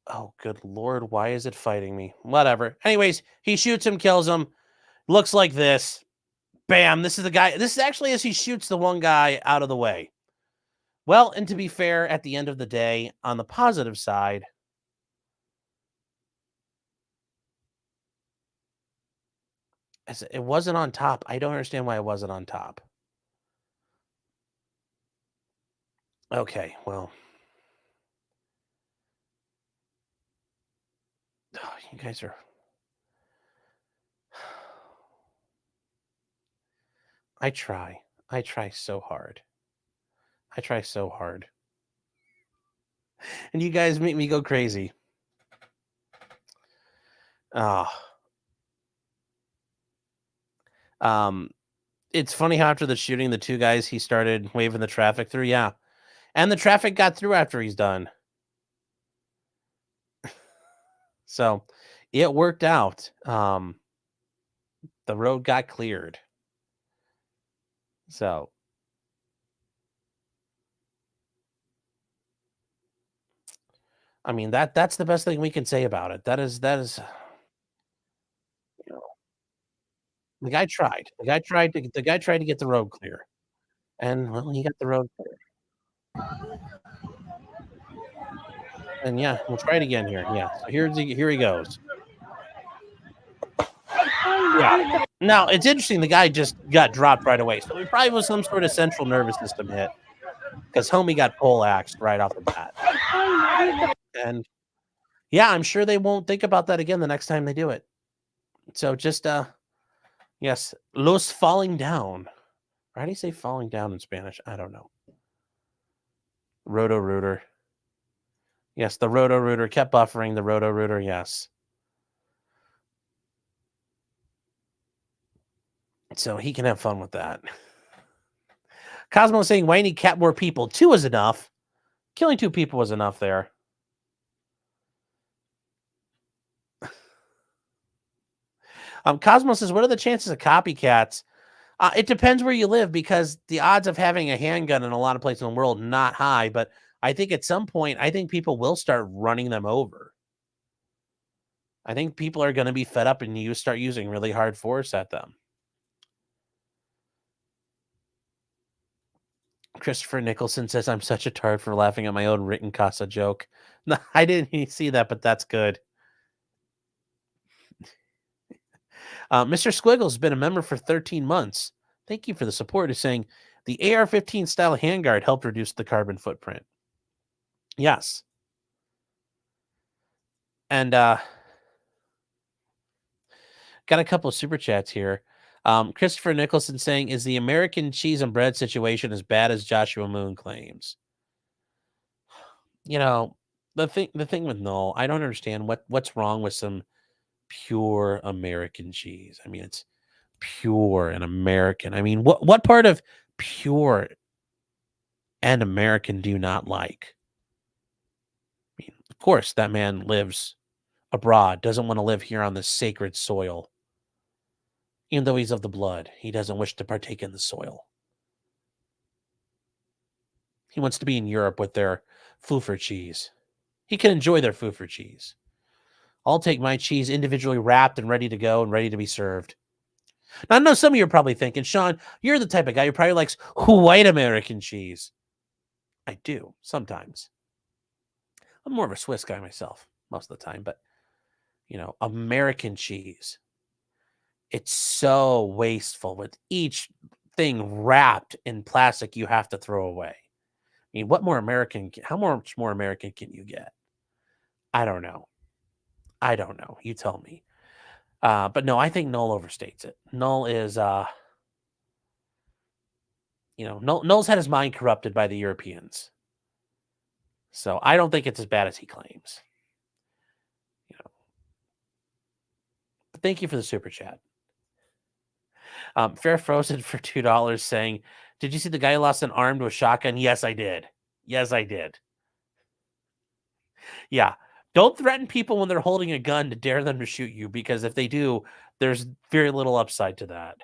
Oh, good lord, why is it fighting me? Whatever. Anyways, he shoots him, kills him. Looks like this. Bam. This is the guy. This is actually as he shoots the one guy out of the way. Well, and to be fair, at the end of the day, on the positive side, it wasn't on top. I don't understand why it wasn't on top. Okay, well, you guys are. I try. I try so hard. I try so hard. And you guys make me go crazy. Ah. Um, it's funny how after the shooting, the two guys he started waving the traffic through. Yeah. And the traffic got through after he's done. So it worked out. The road got cleared. So I mean, that's the best thing we can say about it. That is, you know, the guy tried. The guy tried to get the road clear, and well, he got the road clear. And yeah, we'll try it again here. Yeah, so here he goes. Yeah. Now it's interesting. The guy just got dropped right away, so it probably was some sort of central nervous system hit because homie got poleaxed right off the bat. And yeah, I'm sure they won't think about that again the next time they do it. So just yes, los falling down. How do you say falling down in Spanish? I don't know. Roto-Rooter. Yes, the Roto-Rooter kept buffering the Roto-Rooter, yes. So he can have fun with that. Cosmo saying, why need cap more people? 2 is enough. Killing 2 people was enough there. Cosmo says, what are the chances of copycats? It depends where you live, because the odds of having a handgun in a lot of places in the world, not high. But I think at some point, I think people will start running them over. I think people are going to be fed up and start using really hard force at them. Christopher Nicholson says, I'm such a tard for laughing at my own written Casa joke. No, I didn't see that, but that's good. Mr. Squiggles has been a member for 13 months. Thank you for the support. Is saying the AR-15 style handguard helped reduce the carbon footprint. Yes. And got a couple of super chats here. Christopher Nicholson saying, is the American cheese and bread situation as bad as Joshua Moon claims? You know, the thing with Null, I don't understand what's wrong with some pure American cheese. I mean, it's pure and American. I mean, what part of pure and American do you not like? I mean, of course, that man lives abroad, doesn't want to live here on this sacred soil. Even though he's of the blood, he doesn't wish to partake in the soil. He wants to be in Europe with their Pfeffer cheese. He can enjoy their Pfeffer cheese. I'll take my cheese individually wrapped and ready to go and ready to be served. Now, I know some of you are probably thinking, Sean, you're the type of guy who probably likes white American cheese. I do, sometimes. I'm more of a Swiss guy myself, most of the time. But, American cheese. It's so wasteful with each thing wrapped in plastic you have to throw away. I mean, how much more American can you get? I don't know. You tell me. But no, I think Null overstates it. Null is, Null's had his mind corrupted by the Europeans. So I don't think it's as bad as he claims. But thank you for the super chat. Fair Frozen for $2 saying, did you see the guy who lost an arm to a shotgun? Yes, I did. Yeah. Don't threaten people when they're holding a gun to dare them to shoot you, because if they do, there's very little upside to that.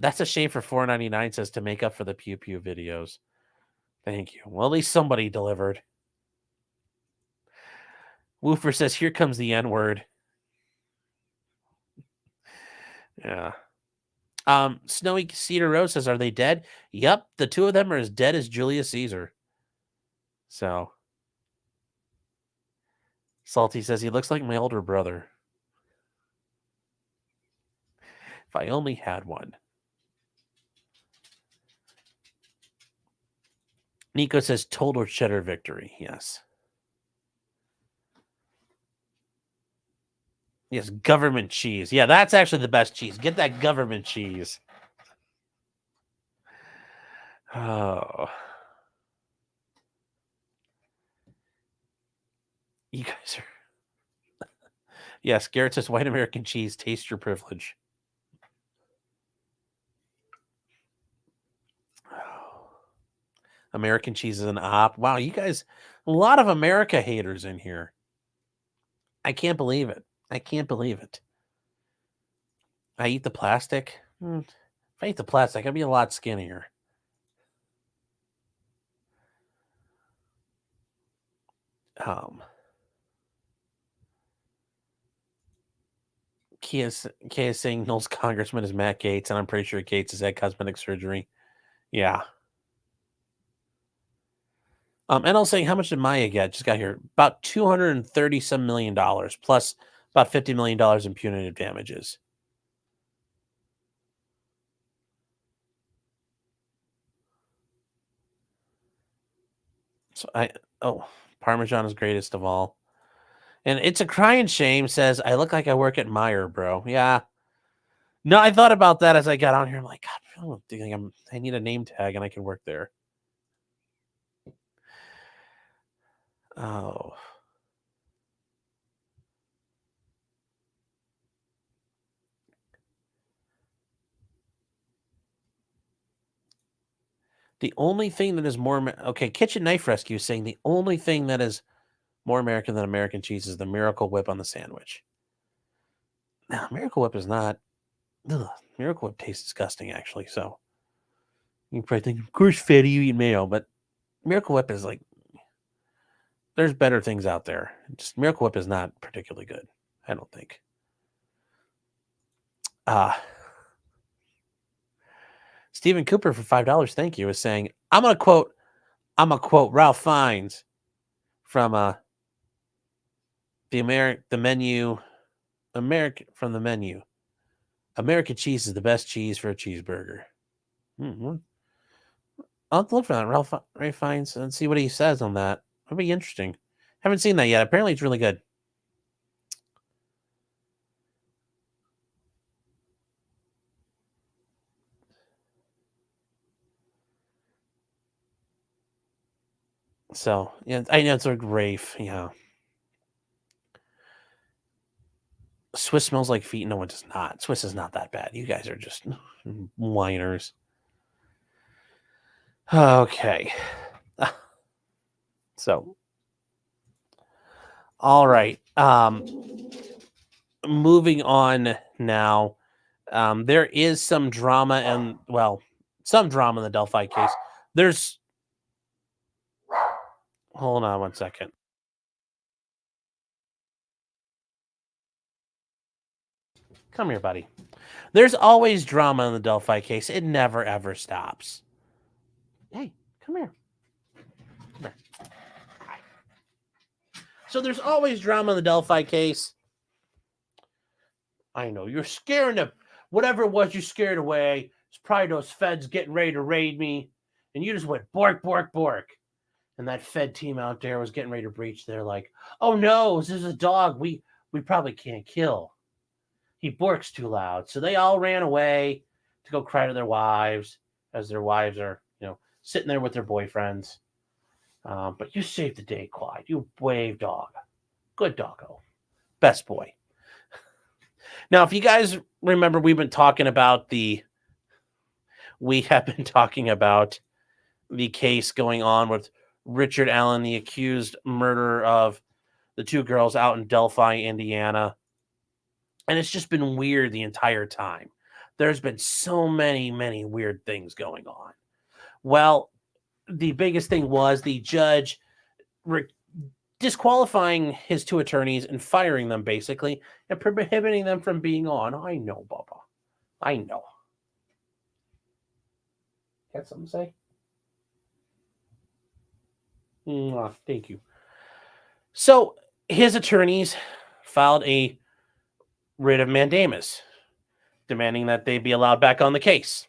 That's a shame for $4.99 says to make up for the Pew Pew videos. Thank you. Well, at least somebody delivered. Woofer says, here comes the N-word. Yeah. Snowy Cedar Rose says, are they dead? Yep, the 2 of them are as dead as Julius Caesar. So Salty says, he looks like my older brother. If I only had one. Nico says, total cheddar victory. Yes. Yes, government cheese. Yeah, that's actually the best cheese. Get that government cheese. Oh. You guys are... Yes, Garrett says, white American cheese, taste your privilege. American cheese is an op. Wow, you guys, a lot of America haters in here. I can't believe it. I eat the plastic. If I eat the plastic, I'd be a lot skinnier. Kia is saying Knowles congressman is Matt Gaetz, and I'm pretty sure Gaetz has had cosmetic surgery. Yeah. NL saying, how much did Maya get? Just got here. About $230 some million, plus about $50 million in punitive damages. So Parmesan is greatest of all. And it's a crying shame, says, I look like I work at Meijer, bro. Yeah. No, I thought about that as I got on here. I'm like, God, I don't think I need a name tag and I can work there. Oh. The only thing that is more... Okay, Kitchen Knife Rescue is saying the only thing that is more American than American cheese is the Miracle Whip on the sandwich. Now, Miracle Whip is not... Ugh, Miracle Whip tastes disgusting, actually, so... You probably think, of course, fatty, you eat mayo, but Miracle Whip is like... There's better things out there. Just Miracle Whip is not particularly good, I don't think. Stephen Cooper for $5, thank you, is saying, I'm gonna quote Ralph Fiennes from the menu. American cheese is the best cheese for a cheeseburger. I'll have to look for that, Ralph Fiennes, and see what he says on that. That'd be interesting. Haven't seen that yet. Apparently it's really good. So, yeah, I know it's like Rafe, yeah. Swiss smells like feet. No, it does not. Swiss is not that bad. You guys are just whiners. Okay. So, all right. Moving on now. There is some drama in the Delphi case. Hold on one second. Come here, buddy. There's always drama in the Delphi case. It never, ever stops. Hey, come here. Come here. Hi. So there's always drama in the Delphi case. I know. You're scaring them. Whatever it was you scared away, it's probably those feds getting ready to raid me. And you just went bork, bork, bork. And that Fed team out there was getting ready to breach. They're like, oh no, this is a dog we probably can't kill. He borks too loud. So they all ran away to go cry to their wives as their wives are, sitting there with their boyfriends. But you saved the day, Clyde. You brave dog. Good doggo. Best boy. Now, if you guys remember, we have been talking about the case going on with Richard Allen, the accused murderer of the two girls out in Delphi, Indiana. And it's just been weird the entire time. There's been so many, many weird things going on. Well, the biggest thing was the judge disqualifying his two attorneys and firing them, basically, and prohibiting them from being on. I know, Bubba. I know. Got something to say? Thank you. So his attorneys filed a writ of mandamus, demanding that they be allowed back on the case,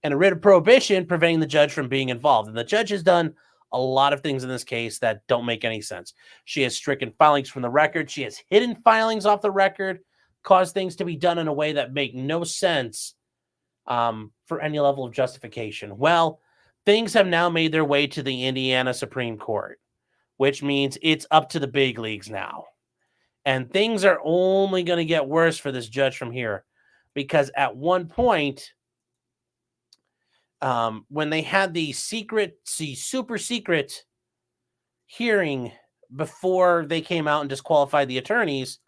and a writ of prohibition preventing the judge from being involved. And the judge has done a lot of things in this case that don't make any sense. She has stricken filings from the record. She has hidden filings off the record, caused things to be done in a way that make no sense for any level of justification. Well, things have now made their way to the Indiana Supreme Court, which means it's up to the big leagues now. And things are only going to get worse for this judge from here, because at one point, when they had the super secret hearing before they came out and disqualified the attorneys,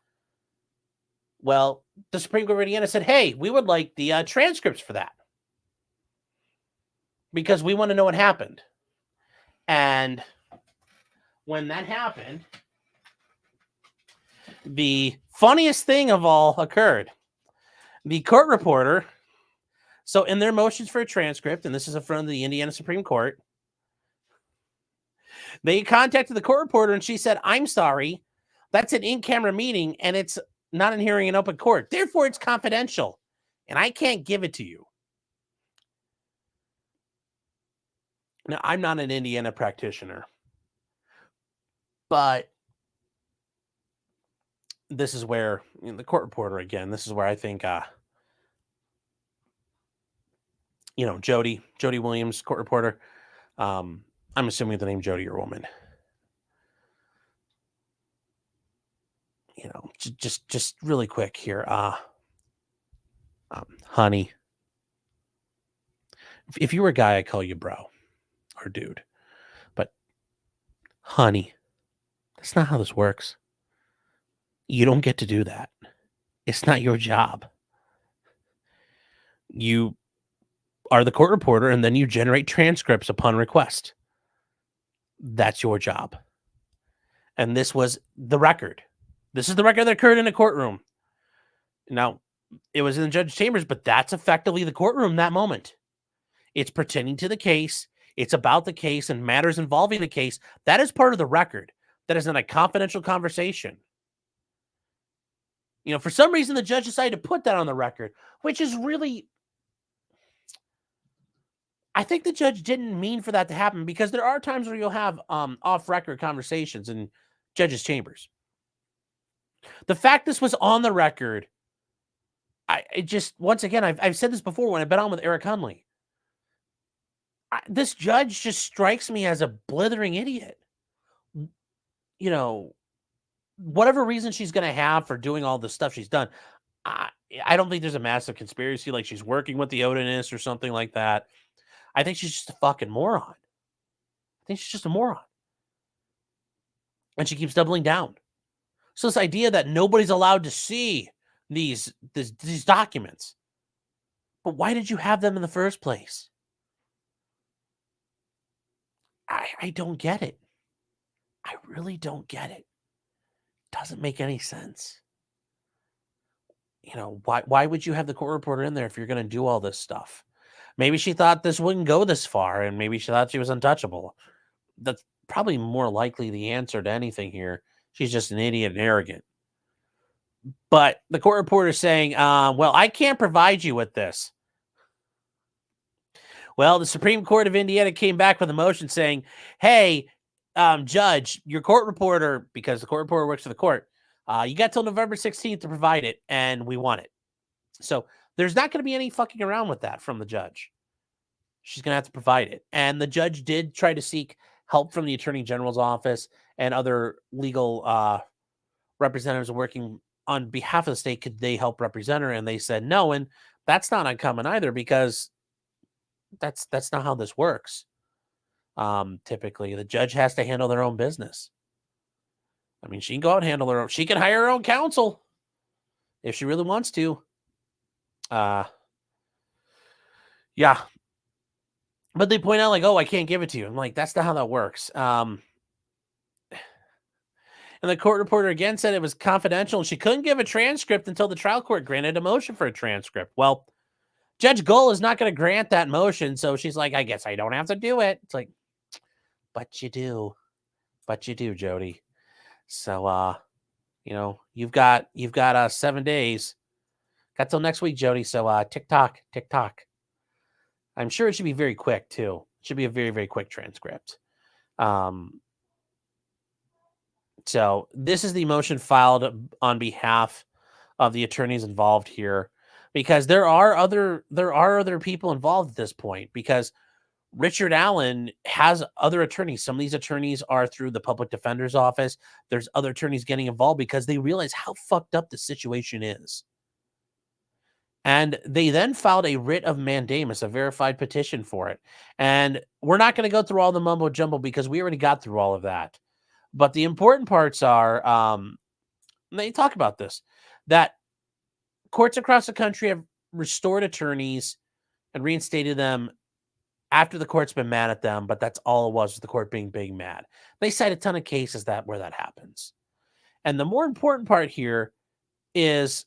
well, the Supreme Court of Indiana said, hey, we would like the transcripts for that, because we want to know what happened. And when that happened, the funniest thing of all occurred. The court reporter, so in their motions for a transcript, and this is in front of the Indiana Supreme Court, they contacted the court reporter and she said, "I'm sorry, that's an in-camera meeting and it's not in hearing in open court. Therefore, it's confidential and I can't give it to you." Now, I'm not an Indiana practitioner, but this is where the court reporter, again, this is where I think, Jody Williams, court reporter. I'm assuming the name Jody or woman. Just really quick here. Honey, if you were a guy, I'd call you bro or dude. But honey, that's not how this works. You don't get to do that. It's not your job. You are the court reporter and then you generate transcripts upon request. That's your job. And this was the record. This is the record that occurred in a courtroom. Now, it was in the judge's chambers, but that's effectively the courtroom that moment. It's pertaining to the case. It's about the case and matters involving the case. That is part of the record. That is not a confidential conversation. For some reason, the judge decided to put that on the record, which is really, I think the judge didn't mean for that to happen, because there are times where you'll have off-record conversations in judges' chambers. The fact this was on the record, once again, I've said this before when I've been on with Eric Hunley. This judge just strikes me as a blithering idiot. Whatever reason she's going to have for doing all the stuff she's done, I don't think there's a massive conspiracy, like she's working with the Odinists or something like that. I think she's just a fucking moron. I think she's just a moron. And she keeps doubling down. So this idea that nobody's allowed to see these documents, but why did you have them in the first place? I don't get it. I really don't get it. Doesn't make any sense. Why would you have the court reporter in there if you're going to do all this stuff? Maybe she thought this wouldn't go this far, and maybe she thought she was untouchable. That's probably more likely the answer to anything here. She's just an idiot and arrogant. But the court reporter is saying, well, I can't provide you with this. Well, the Supreme Court of Indiana came back with a motion saying, hey, judge, your court reporter, because the court reporter works for the court, you got till November 16th to provide it, and we want it. So there's not going to be any fucking around with that from the judge. She's going to have to provide it. And the judge did try to seek help from the Attorney General's office and other legal representatives working on behalf of the state. Could they help represent her? And they said no. And that's not uncommon either, because that's not how this works. Typically, the judge has to handle their own business. I mean, she can go out and handle her own. She can hire her own counsel if she really wants to. Yeah. But they point out, like, oh, I can't give it to you. I'm like, that's not how that works. And the court reporter again said it was confidential. She couldn't give a transcript until the trial court granted a motion for a transcript. Well, Judge Gull is not going to grant that motion, so she's like, I guess I don't have to do it. It's like, but you do. But you do, Jody. So, you've got 7 days. Got till next week, Jody. So, tick tock. I'm sure it should be very quick too. It should be a very, very quick transcript. So this is the motion filed on behalf of the attorneys involved here, because there are other people involved at this point, because Richard Allen has other attorneys. Some of these attorneys are through the public defender's office. There's other attorneys getting involved because they realize how fucked up the situation is. And they then filed a writ of mandamus, a verified petition for it. And we're not going to go through all the mumbo jumbo because we already got through all of that. But the important parts are, they talk about this, that courts across the country have restored attorneys and reinstated them after the court's been mad at them. But that's all it was the court being mad. They cite a ton of cases where that happens. And the more important part here is,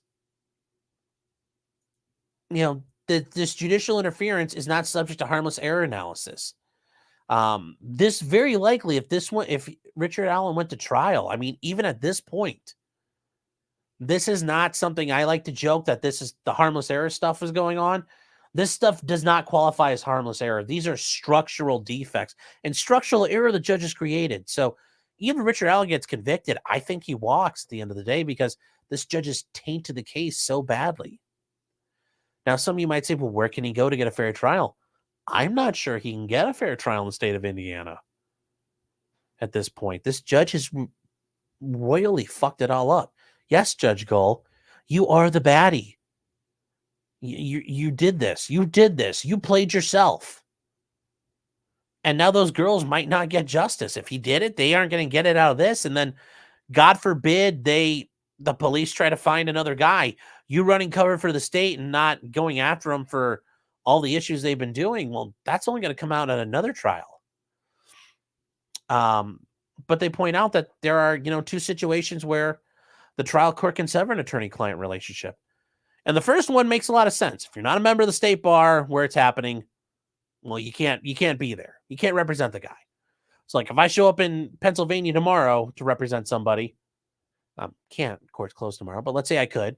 that this judicial interference is not subject to harmless error analysis. This very likely, if Richard Allen went to trial, I mean, even at this point, this is not something. I like to joke that this is the harmless error stuff is going on. This stuff does not qualify as harmless error. These are structural defects, and structural error the judges created. So even Richard Allen gets convicted, I think he walks at the end of the day because this judge has tainted the case so badly. Now, some of you might say, well, where can he go to get a fair trial? I'm not sure he can get a fair trial in the state of Indiana at this point. This judge has royally fucked it all up. Yes, Judge Gull, you are the baddie. You did this. You did this. You played yourself. And now those girls might not get justice. If he did it, they aren't going to get it out of this. And then, God forbid, the police try to find another guy. You running cover for the state and not going after them for all the issues they've been doing. Well, that's only going to come out at another trial. But they point out that there are, two situations where the trial court can sever an attorney-client relationship. And the first one makes a lot of sense. If you're not a member of the state bar where it's happening, well, you can't be there. You can't represent the guy. It's like if I show up in Pennsylvania tomorrow to represent somebody, can't, court's closed tomorrow, but let's say I could.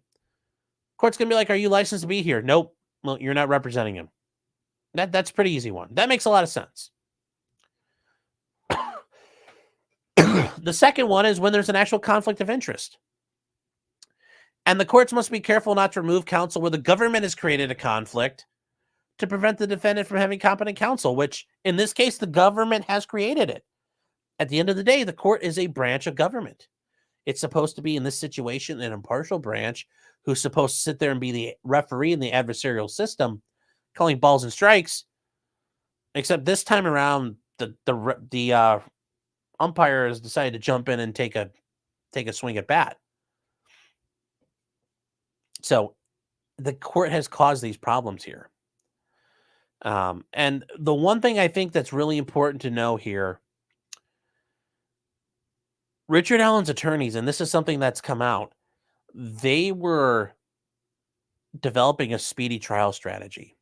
Court's going to be like, are you licensed to be here? Nope. Well, you're not representing him. That's a pretty easy one. That makes a lot of sense. The second one is when there's an actual conflict of interest. And the courts must be careful not to remove counsel where the government has created a conflict to prevent the defendant from having competent counsel, which in this case, the government has created it. At the end of the day, the court is a branch of government. It's supposed to be, in this situation, an impartial branch who's supposed to sit there and be the referee in the adversarial system, calling balls and strikes. Except this time around, the umpire has decided to jump in and take a swing at bat. So the court has caused these problems here. And the one thing I think that's really important to know here, Richard Allen's attorneys, and this is something that's come out, they were developing a speedy trial strategy,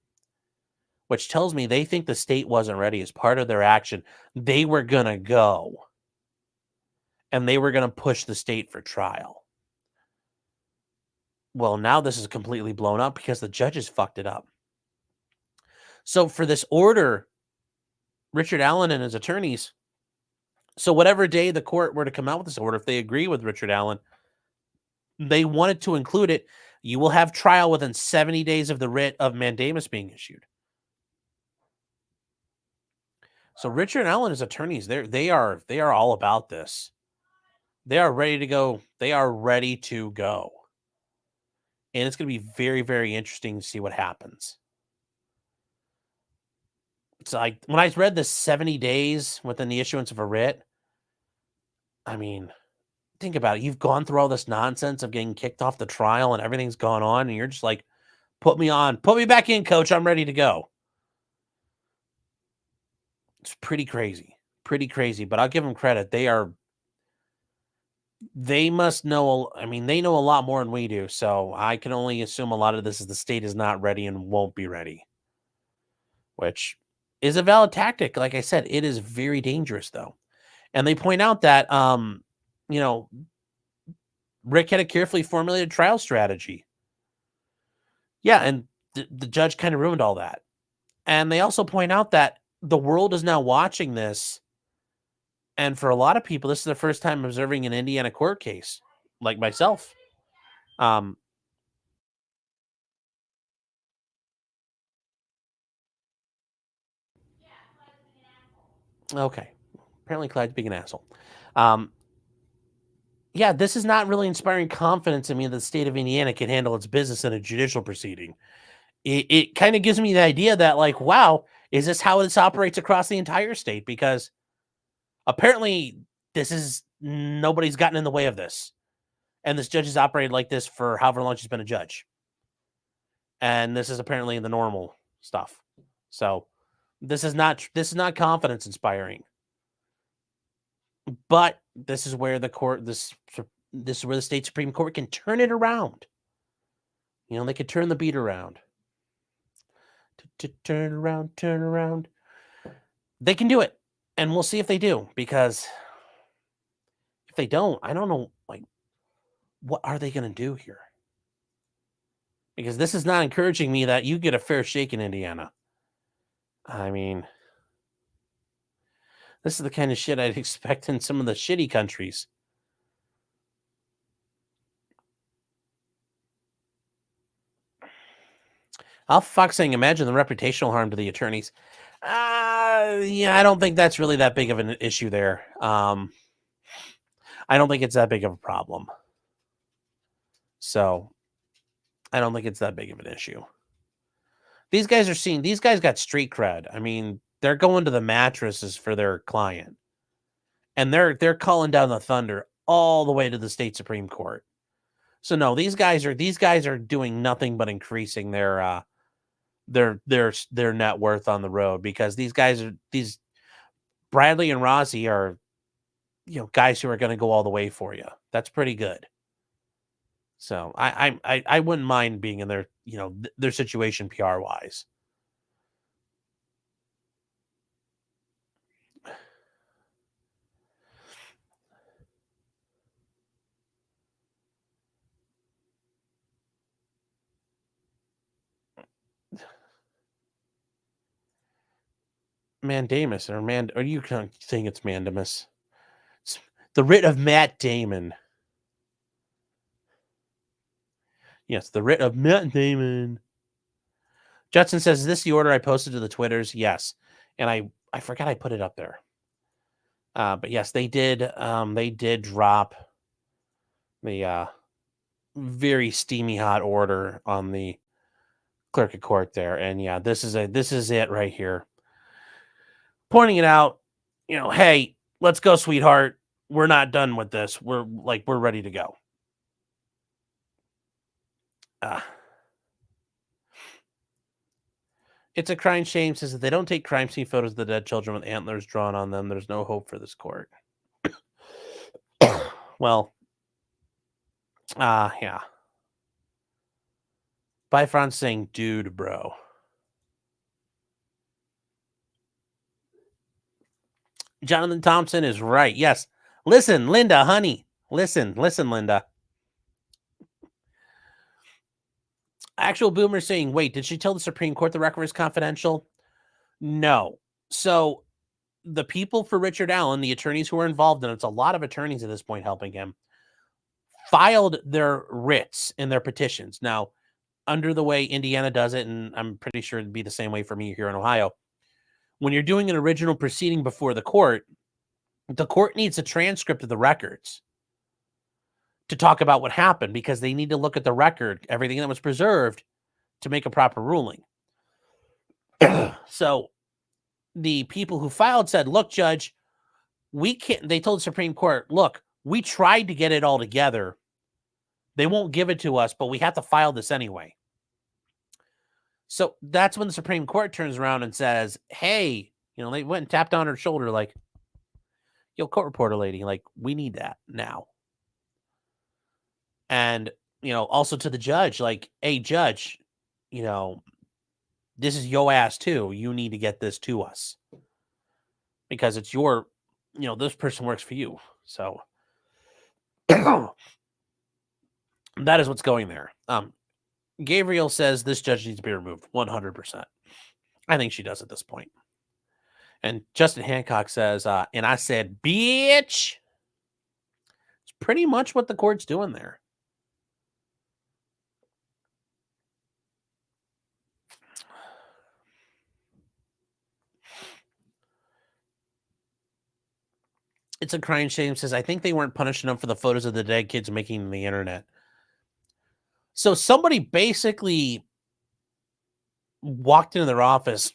which tells me they think the state wasn't ready as part of their action. They were going to go and they were going to push the state for trial. Well, now this is completely blown up because the judges fucked it up. So for this order, Richard Allen and his attorneys, so whatever day the court were to come out with this order, if they agree with Richard Allen, they wanted to include it. You will have trial within 70 days of the writ of mandamus being issued. So Richard Allen and his attorneys, they are all about this. They are ready to go. They are ready to go. And it's going to be very, very interesting to see what happens. It's like when I read the 70 days within the issuance of a writ, I mean, think about it. You've gone through all this nonsense of getting kicked off the trial and everything's gone on, and you're just like, put me back in, coach. I'm ready to go. It's pretty crazy, but I'll give them credit. They must know, they know a lot more than we do. So I can only assume a lot of this is the state is not ready and won't be ready, which is a valid tactic. Like I said, it is very dangerous though. And they point out that, Rick had a carefully formulated trial strategy. Yeah. And the judge kind of ruined all that. And they also point out that the world is now watching this. And for a lot of people, this is the first time observing an Indiana court case, like myself. Okay. Apparently Clyde's being an asshole. Yeah, this is not really inspiring confidence in me that the state of Indiana can handle its business in a judicial proceeding. It kind of gives me the idea that, like, wow, is this how this operates across the entire state? Because apparently nobody's gotten in the way of this. And this judge has operated like this for however long she's been a judge. And this is apparently the normal stuff. So this is not confidence inspiring. But this is where the court, this This is where the state Supreme Court can turn it around. They could turn the beat around. Turn around. They can do it, and we'll see if they do, because if they don't, I don't know, what are they going to do here? Because this is not encouraging me that you get a fair shake in Indiana. I mean, this is the kind of shit I'd expect in some of the shitty countries. Fox saying, imagine the reputational harm to the attorneys. Yeah, I don't think that's really that big of an issue there. I don't think it's that big of a problem. So, I don't think it's that big of an issue. These guys got street cred. I mean, they're going to the mattresses for their client. And they're calling down the thunder all the way to the state Supreme Court. So no, these guys are doing nothing but increasing their net worth on the road, because these Bradley and Rossi are, guys who are going to go all the way for you. That's pretty good. So I wouldn't mind being in their, their situation PR wise. Mandamus or you saying it's mandamus? It's the writ of Matt Damon. Yes, the writ of Matt Damon. Judson says, is this the order I posted to the Twitters? Yes. And I forgot I put it up there. But yes, they did drop the very steamy hot order on the clerk of court there. And yeah, this is it right here. Pointing it out, hey, let's go, sweetheart. We're not done with this. We're ready to go. It's a crime shame, says that they don't take crime scene photos of the dead children with antlers drawn on them. There's no hope for this court. Well, yeah. Bifron saying, dude, bro. Jonathan Thompson is right. Yes. Listen, Linda, honey. Listen, Linda. Actual Boomer saying, wait, did she tell the Supreme Court the record is confidential? No. So the people for Richard Allen, the attorneys who are involved in it, it's a lot of attorneys at this point helping him, filed their writs and their petitions. Now, under the way Indiana does it, and I'm pretty sure it'd be the same way for me here in Ohio, when you're doing an original proceeding before the court needs a transcript of the records to talk about what happened, because they need to look at the record, everything that was preserved, to make a proper ruling. So the people who filed said, look, Judge, we can't. They told the Supreme Court, look, we tried to get it all together. They won't give it to us, but we have to file this anyway. So that's when the Supreme Court turns around and says, hey, they went and tapped on her shoulder like, yo, court reporter lady, we need that now. And, also to the judge, hey, judge, this is your ass too. You need to get this to us, because it's your, this person works for you. So that is what's going there. Gabriel says this judge needs to be removed 100%. I think she does at this point. And Justin Hancock says, and I said, bitch. It's pretty much what the court's doing there. It's a crime shame, says, I think they weren't punishing them for the photos of the dead kids making the internet. So somebody basically walked into their office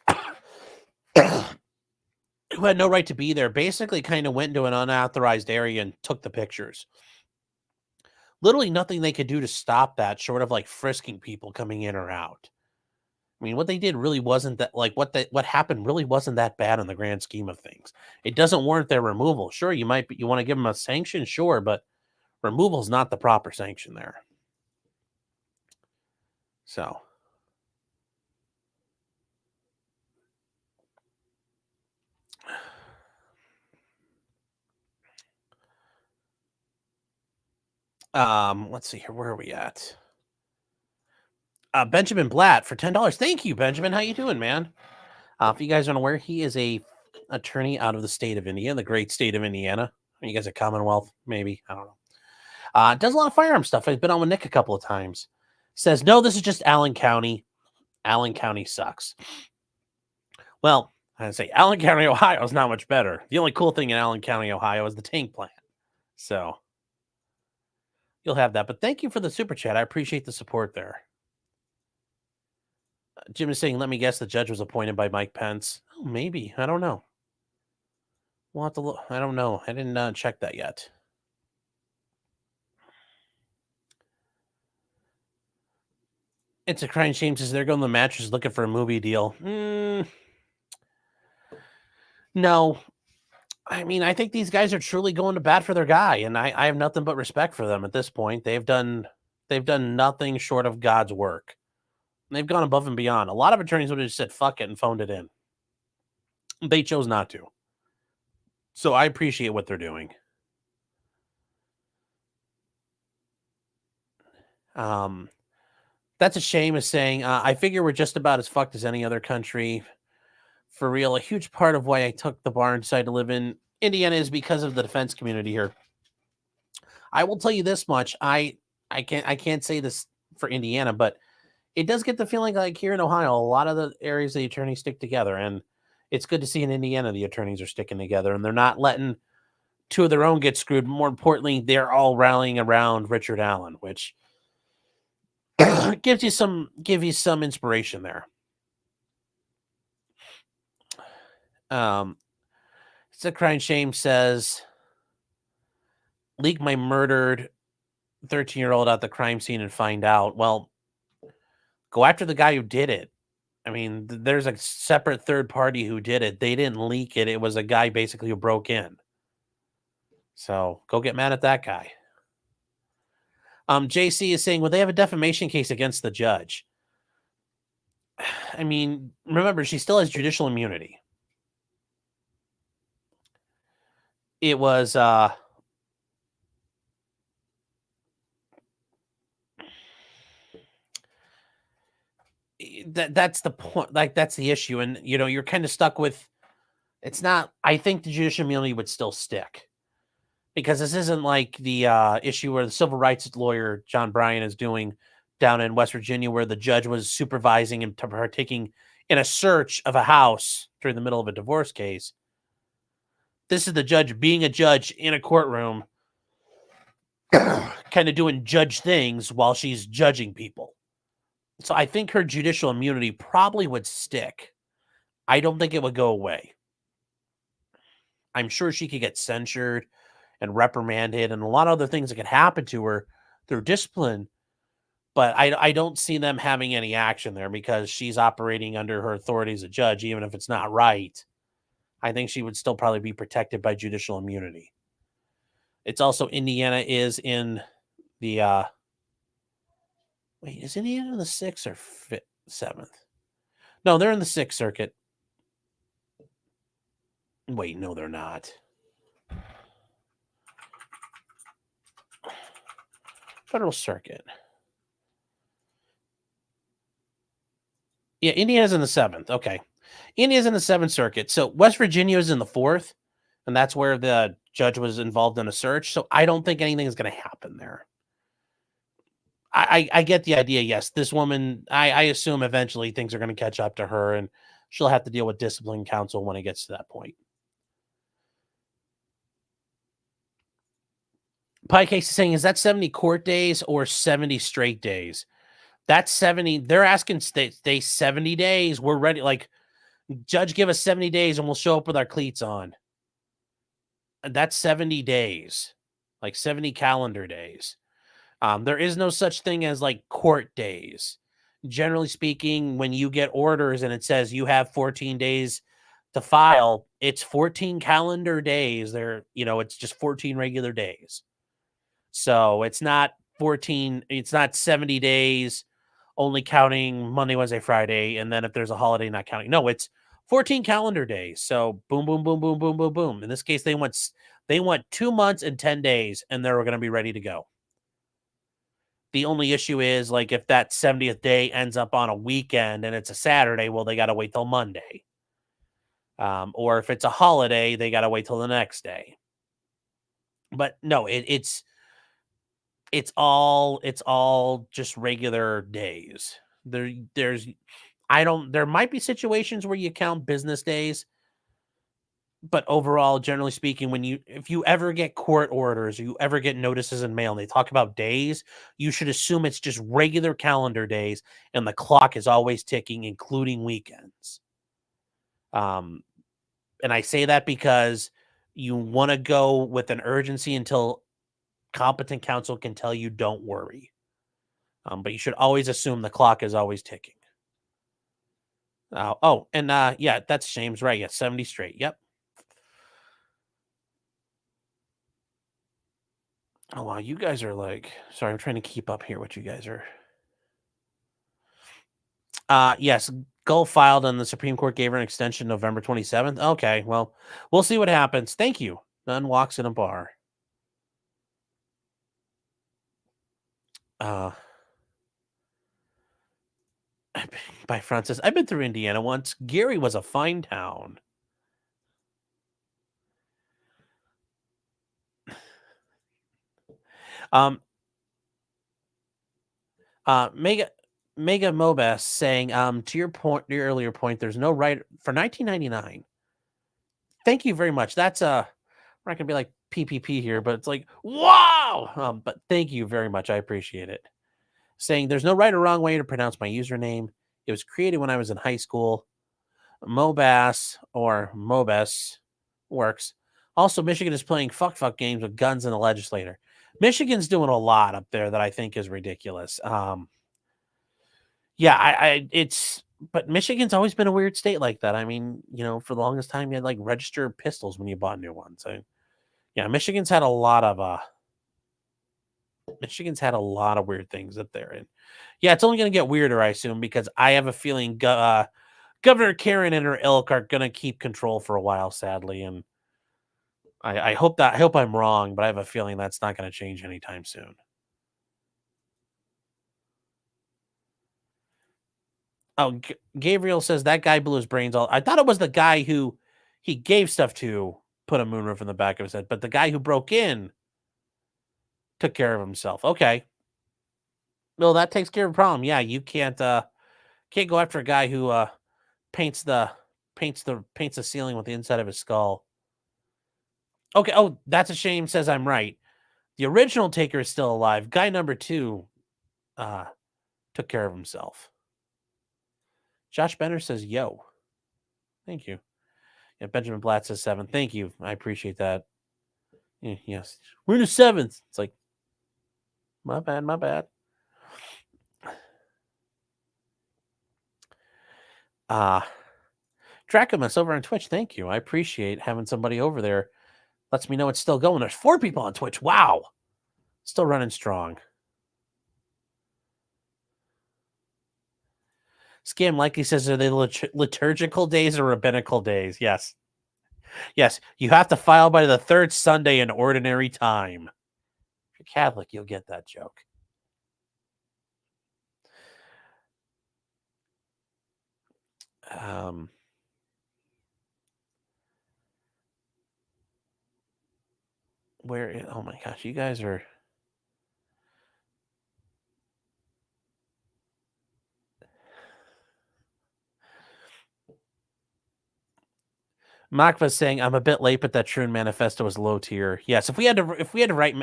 who had no right to be there, basically kind of went into an unauthorized area and took the pictures. Literally nothing they could do to stop that, short of frisking people coming in or out. I mean, what they did really wasn't that, what happened really wasn't that bad in the grand scheme of things. It doesn't warrant their removal. Sure, you want to give them a sanction, sure, but Removal is not the proper sanction there. So. Let's see here. Where are we at? Benjamin Blatt for $10. Thank you, Benjamin. How you doing, man? If you guys aren't aware, he is a attorney out of the state of Indiana, the great state of Indiana. You guys a Commonwealth, maybe? I don't know. Does a lot of firearm stuff. I've been on with Nick a couple of times. Says, no, this is just Allen County. Allen County sucks. Well, I say Allen County, Ohio is not much better. The only cool thing in Allen County, Ohio is the tank plant. So you'll have that. But thank you for the super chat. I appreciate the support there. Jim is saying, let me guess the judge was appointed by Mike Pence. Oh, maybe. I don't know. We'll have to look. I don't know. I didn't check that yet. It's a crying shame. Says they're going to the mattress looking for a movie deal. No. I mean, I think these guys are truly going to bat for their guy, and I have nothing but respect for them at this point. They've done nothing short of God's work. They've gone above and beyond. A lot of attorneys would have just said, fuck it, and phoned it in. They chose not to. So I appreciate what they're doing. That's a shame is saying, I figure we're just about as fucked as any other country. For real, a huge part of why I took the bar and decided to live in Indiana is because of the defense community here. I will tell you this much. I can't say this for Indiana, but it does get the feeling like here in Ohio, a lot of the areas the attorneys stick together, and it's good to see in Indiana the attorneys are sticking together, and they're not letting two of their own get screwed. More importantly, they're all rallying around Richard Allen, which gives you some inspiration there. It's a crying shame says, leak my murdered 13-year-old at the crime scene and find out. Well, go after the guy who did it. I mean, there's a separate third party who did it. They didn't leak it. It was a guy basically who broke in. So go get mad at that guy. JC is saying, well, they have a defamation case against the judge. I mean, remember, she still has judicial immunity. It was that's the point. Like, that's the issue. And, you know, you're kind of stuck with, it's not, I think the judicial immunity would still stick because this isn't like the issue where the civil rights lawyer, John Bryan, is doing down in West Virginia, where the judge was supervising and partaking in a search of a house during the middle of a divorce case. This is the judge being a judge in a courtroom, kind of doing judge things while she's judging people. So I think her judicial immunity probably would stick. I don't think it would go away. I'm sure she could get censured and reprimanded and a lot of other things that could happen to her through discipline. But I don't see them having any action there because she's operating under her authority as a judge, even if it's not right. I think she would still probably be protected by judicial immunity. It's also Indiana is in the wait, is Indiana in the 6th or 7th? No, they're in the 6th Circuit. Wait, no, they're not. Federal Circuit. Yeah, Indiana's in the 7th. Okay. Indiana's in the 7th Circuit. So West Virginia is in the 4th, and that's where the judge was involved in a search. So I don't think anything is going to happen there. I get the idea. Yes, this woman, I assume eventually things are going to catch up to her, and she'll have to deal with discipline counsel when it gets to that point. Pie Case is saying, is that 70 court days or 70 straight days? That's 70. They're asking stay 70 days. We're ready. Like, judge, give us 70 days and we'll show up with our cleats on. And that's 70 days, like 70 calendar days. There is no such thing as like court days. Generally speaking, when you get orders and it says you have 14 days to file, it's 14 calendar days. It's just 14 regular days. So it's not 14, it's not 70 days, only counting Monday, Wednesday, Friday, and then if there's a holiday, not counting. No, it's 14 calendar days. So boom, boom, boom, boom, boom, boom, boom. In this case, they went 2 months and 10 days, and they were going to be ready to go. The only issue is, like, if that 70th day ends up on a weekend and it's a Saturday, well, they got to wait till Monday. Or if it's a holiday, they got to wait till the next day. But no, it's all just regular days. There might be situations where you count business days, but overall, generally speaking, if you ever get court orders or you ever get notices in mail and they talk about days, you should assume it's just regular calendar days and the clock is always ticking, including weekends. And I say that because you want to go with an urgency until competent counsel can tell you don't worry. But you should always assume the clock is always ticking. Yeah, that's James right. Yeah, 70 straight. Yep. Oh, wow, you guys are sorry, I'm trying to keep up here what you guys are. Yes, Gull filed and the Supreme Court gave her an extension November 27th. Okay, well, we'll see what happens. Thank you. None walks in a bar. By Francis. I've been through Indiana once. Gary was a fine town. Mega Mobus saying, to your earlier point, there's no right for 1999. Thank you very much. That's we're not gonna be like PPP here, but it's like, wow. But thank you very much. I appreciate it. Saying there's no right or wrong way to pronounce my username. It was created when I was in high school. Mobas or Mobus works. Also, Michigan is playing fuck games with guns in the legislature. Michigan's doing a lot up there that I think is ridiculous. Yeah, but Michigan's always been a weird state like that. I mean, for the longest time you had like registered pistols when you bought new ones. Yeah, Michigan's had a lot of weird things up there. And yeah, it's only going to get weirder, I assume, because I have a feeling Governor Karen and her ilk are going to keep control for a while, sadly. And I hope I'm wrong, but I have a feeling that's not going to change anytime soon. Oh, Gabriel says that guy blew his brains all. I thought it was the guy who he gave stuff to put a moonroof in the back of his head, but the guy who broke in took care of himself. Okay. Well, that takes care of the problem. Yeah, you can't go after a guy who paints the ceiling with the inside of his skull. Okay. Oh, that's a shame. Says I'm right. The original taker is still alive. Guy number 2 took care of himself. Josh Benner says, yo. Thank you. Yeah, Benjamin Blatt says 7. Thank you. I appreciate that. Yes. We're in the 7th. It's like, my bad. Dracomus over on Twitch. Thank you. I appreciate having somebody over there. Lets me know it's still going. There's 4 people on Twitch. Wow. Still running strong. Scam Likely says, are they liturgical days or rabbinical days? Yes. Yes. You have to file by the 3rd Sunday in ordinary time. If you're Catholic, you'll get that joke. Oh my gosh, you guys are. Makva's saying, I'm a bit late, but that Troon manifesto is low tier. Yes, if we had to write,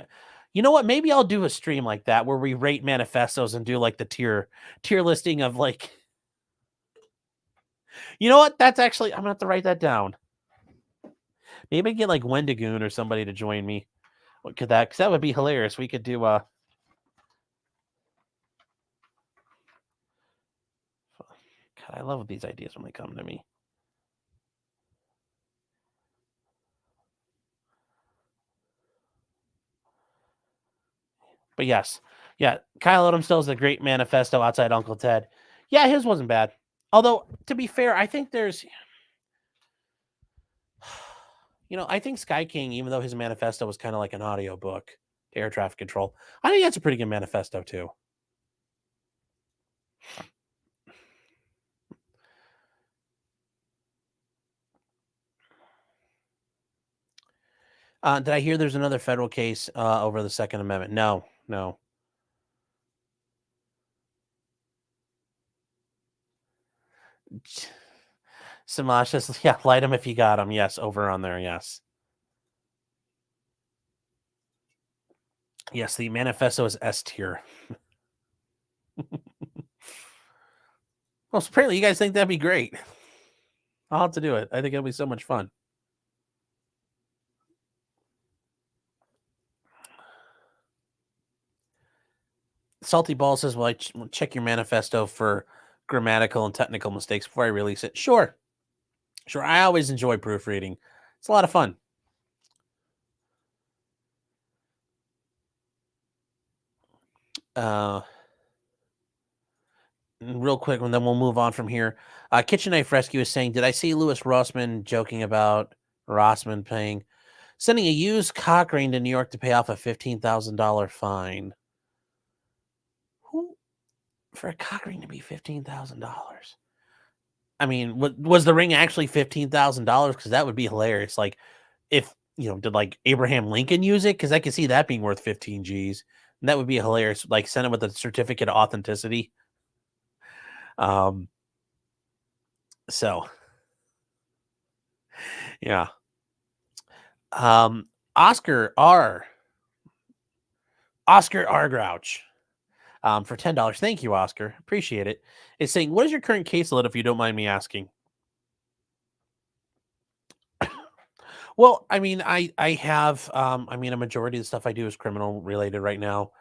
you know what? Maybe I'll do a stream like that where we rate manifestos and do like the tier listing of like. You know what? That's actually, I'm gonna have to write that down. Maybe get like Wendigoon or somebody to join me. What could that? Because that would be hilarious. We could do God, I love these ideas when they come to me. But yes, yeah, Kyle Odom still has a great manifesto outside Uncle Ted. Yeah, his wasn't bad. Although, to be fair, I think there's, I think Sky King, even though his manifesto was kind of like an audio book to air traffic control, I think that's a pretty good manifesto too. Did I hear there's another federal case over the Second Amendment? No. Samash says, yeah, light him if you got him. Yes, over on there. Yes. Yes, the manifesto is S tier. Well, apparently you guys think that'd be great. I'll have to do it. I think it'll be so much fun. Salty Ball says, well, check your manifesto for grammatical and technical mistakes before I release it. Sure. I always enjoy proofreading. It's a lot of fun. Real quick, and then we'll move on from here. Kitchen Knife Rescue is saying, did I see Louis Rossman joking about sending a used cock ring to New York to pay off a $15,000 fine? Who, for a cock ring to be $15,000? I mean, was the ring actually $15,000? Because that would be hilarious. Like, if did like Abraham Lincoln use it? Because I could see that being worth 15 G's, and that would be hilarious. Like, send it with a certificate of authenticity. So, yeah. Oscar R. Grouch. For $10. Thank you, Oscar. Appreciate it. It's saying, what is your current caseload, if you don't mind me asking? Well, I mean, I have, a majority of the stuff I do is criminal related right now.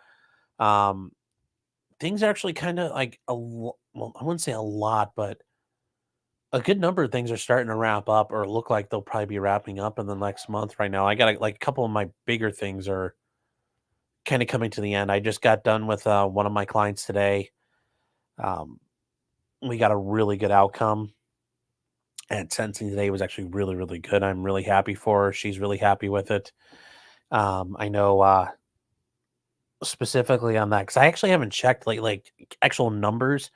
Things are actually kind of like well, I wouldn't say a lot, but a good number of things are starting to wrap up or look like they'll probably be wrapping up in the next month right now. I got like a couple of my bigger things are kind of coming to the end. I just got done with one of my clients today. We got a really good outcome, and sentencing today was actually really, really good. I'm really happy for her. She's really happy with it. I know specifically on that because I actually haven't checked like actual numbers.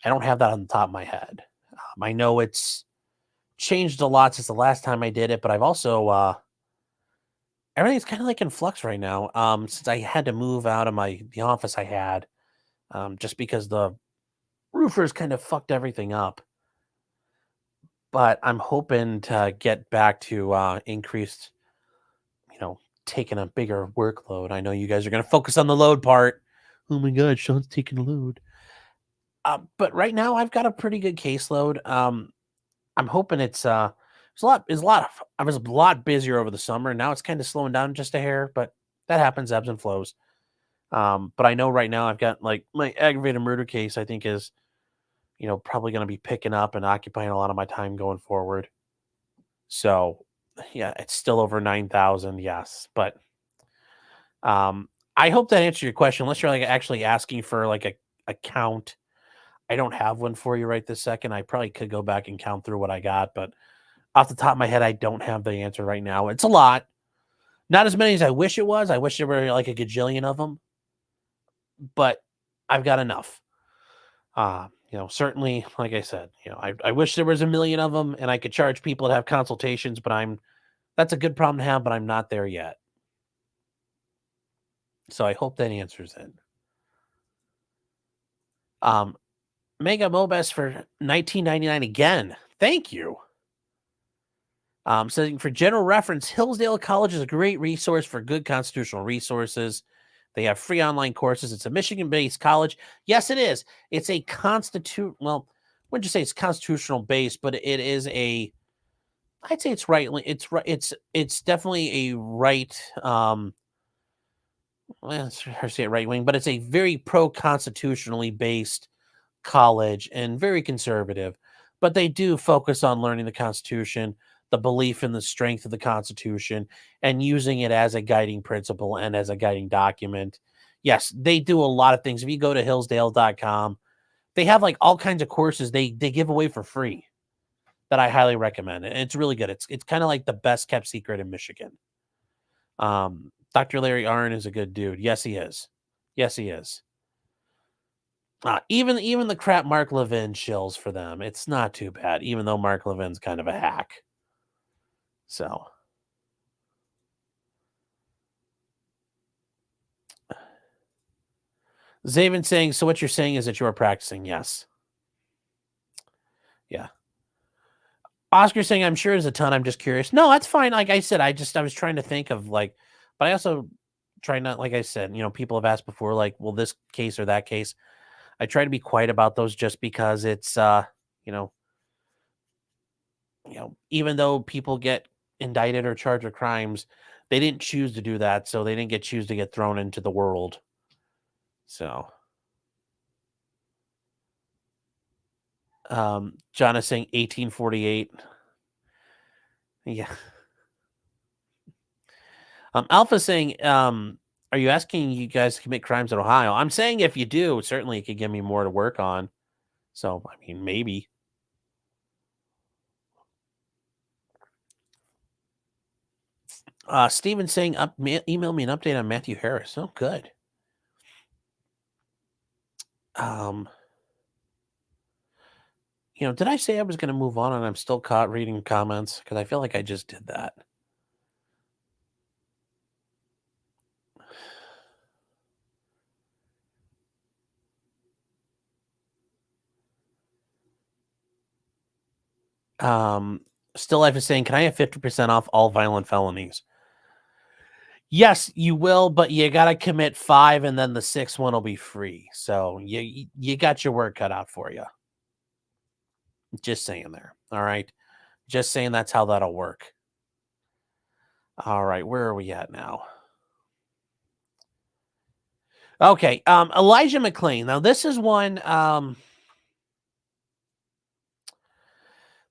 I don't have that on the top of my head. I know it's changed a lot since the last time I did it, but I've also everything's kind of like in flux right now. Since I had to move out of the office I had, just because the roofers kind of fucked everything up. But I'm hoping to get back to increased, taking a bigger workload. I know you guys are going to focus on the load part. Oh my God, Sean's taking a load. But right now I've got a pretty good caseload. I'm hoping I was a lot busier over the summer. Now it's kind of slowing down just a hair, but that happens, ebbs and flows. But I know right now I've got like my aggravated murder case, I think is, probably going to be picking up and occupying a lot of my time going forward. So yeah, it's still over 9,000. Yes. But, I hope that answered your question, unless you're like actually asking for like a count. I don't have one for you right this second. I probably could go back and count through what I got, but off the top of my head, I don't have the answer right now. It's a lot. Not as many as I wish it was. I wish there were like a gajillion of them, but I've got enough. Certainly, like I said, I wish there was a million of them and I could charge people to have consultations, but that's a good problem to have, but I'm not there yet. So I hope that answers it. Mega Mobes for $19.99 again. Thank you. Saying for general reference, Hillsdale College is a great resource for good constitutional resources. They have free online courses. It's a Michigan-based college. Yes, it is. It's a well, I wouldn't just say it's constitutional based, but it is I'd say it's right. It's definitely a right. Let's say it right wing, but it's a very pro-constitutionally based college and very conservative. But they do focus on learning the Constitution, the belief in the strength of the Constitution, and using it as a guiding principle and as a guiding document. Yes, they do a lot of things. If you go to hillsdale.com, they have like all kinds of courses they give away for free that I highly recommend. And it's really good. It's kind of like the best kept secret in Michigan. Dr. Larry Arnn is a good dude. Yes, he is. Yes, he is. Even the crap Mark Levin shills for them, it's not too bad, even though Mark Levin's kind of a hack. So Zaven saying, so what you're saying is that you are practicing? Yes. Yeah. Oscar saying, I'm sure there's a ton. I'm just curious. No, that's fine. Like I said, I was trying to think of like, but I also try not, like I said, people have asked before, like, well, this case or that case. I try to be quiet about those just because it's, even though people get indicted or charged with crimes, they didn't choose to do that. So they didn't choose to get thrown into the world. So, John is saying 1848. Yeah. Alpha saying, are you asking you guys to commit crimes in Ohio? I'm saying if you do, certainly it could give me more to work on. So, I mean, maybe. Steven saying, email me an update on Matthew Harris. Oh, good. Did I say I was going to move on and I'm still caught reading comments? Because I feel like I just did that. Still Life is saying, can I have 50% off all violent felonies? Yes, you will, but you got to commit 5 and then the 6th one will be free. So you got your work cut out for you. Just saying there. All right. Just saying that's how that'll work. All right. Where are we at now? Okay. Elijah McClain. Now, this is one.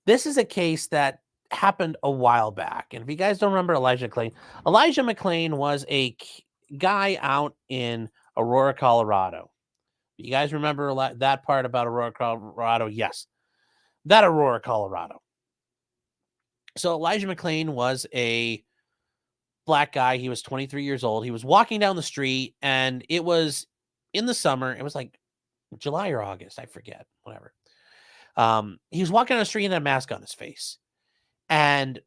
This is a case that happened a while back. And if you guys don't remember Elijah McClain was a guy out in Aurora, Colorado. You guys remember that part about Aurora, Colorado? Yes. That Aurora, Colorado. So Elijah McClain was a black guy. He was 23 years old. He was walking down the street and it was in the summer. It was like July or August. I forget, whatever. He was walking down the street and had a mask on his face. And,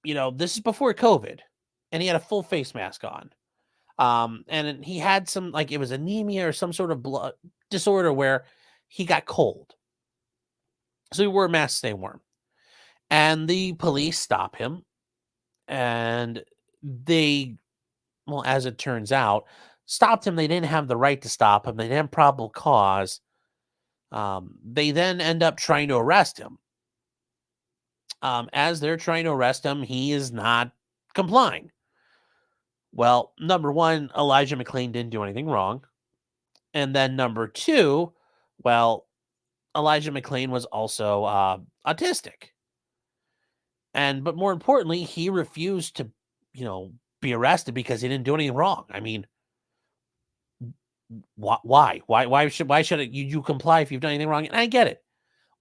this is before COVID and he had a full face mask on. And he had some, like, it was anemia or some sort of blood disorder where he got cold. So he wore a mask to stay warm. And the police stop him. And they, well, as it turns out, stopped him. They didn't have the right to stop him. They didn't have probable cause. They then end up trying to arrest him. As they're trying to arrest him, he is not complying. Well, number one, Elijah McClain didn't do anything wrong. And then number two, well, Elijah McClain was also autistic. But more importantly, he refused to, be arrested because he didn't do anything wrong. I mean, why? Why should you comply if you've done anything wrong? And I get it.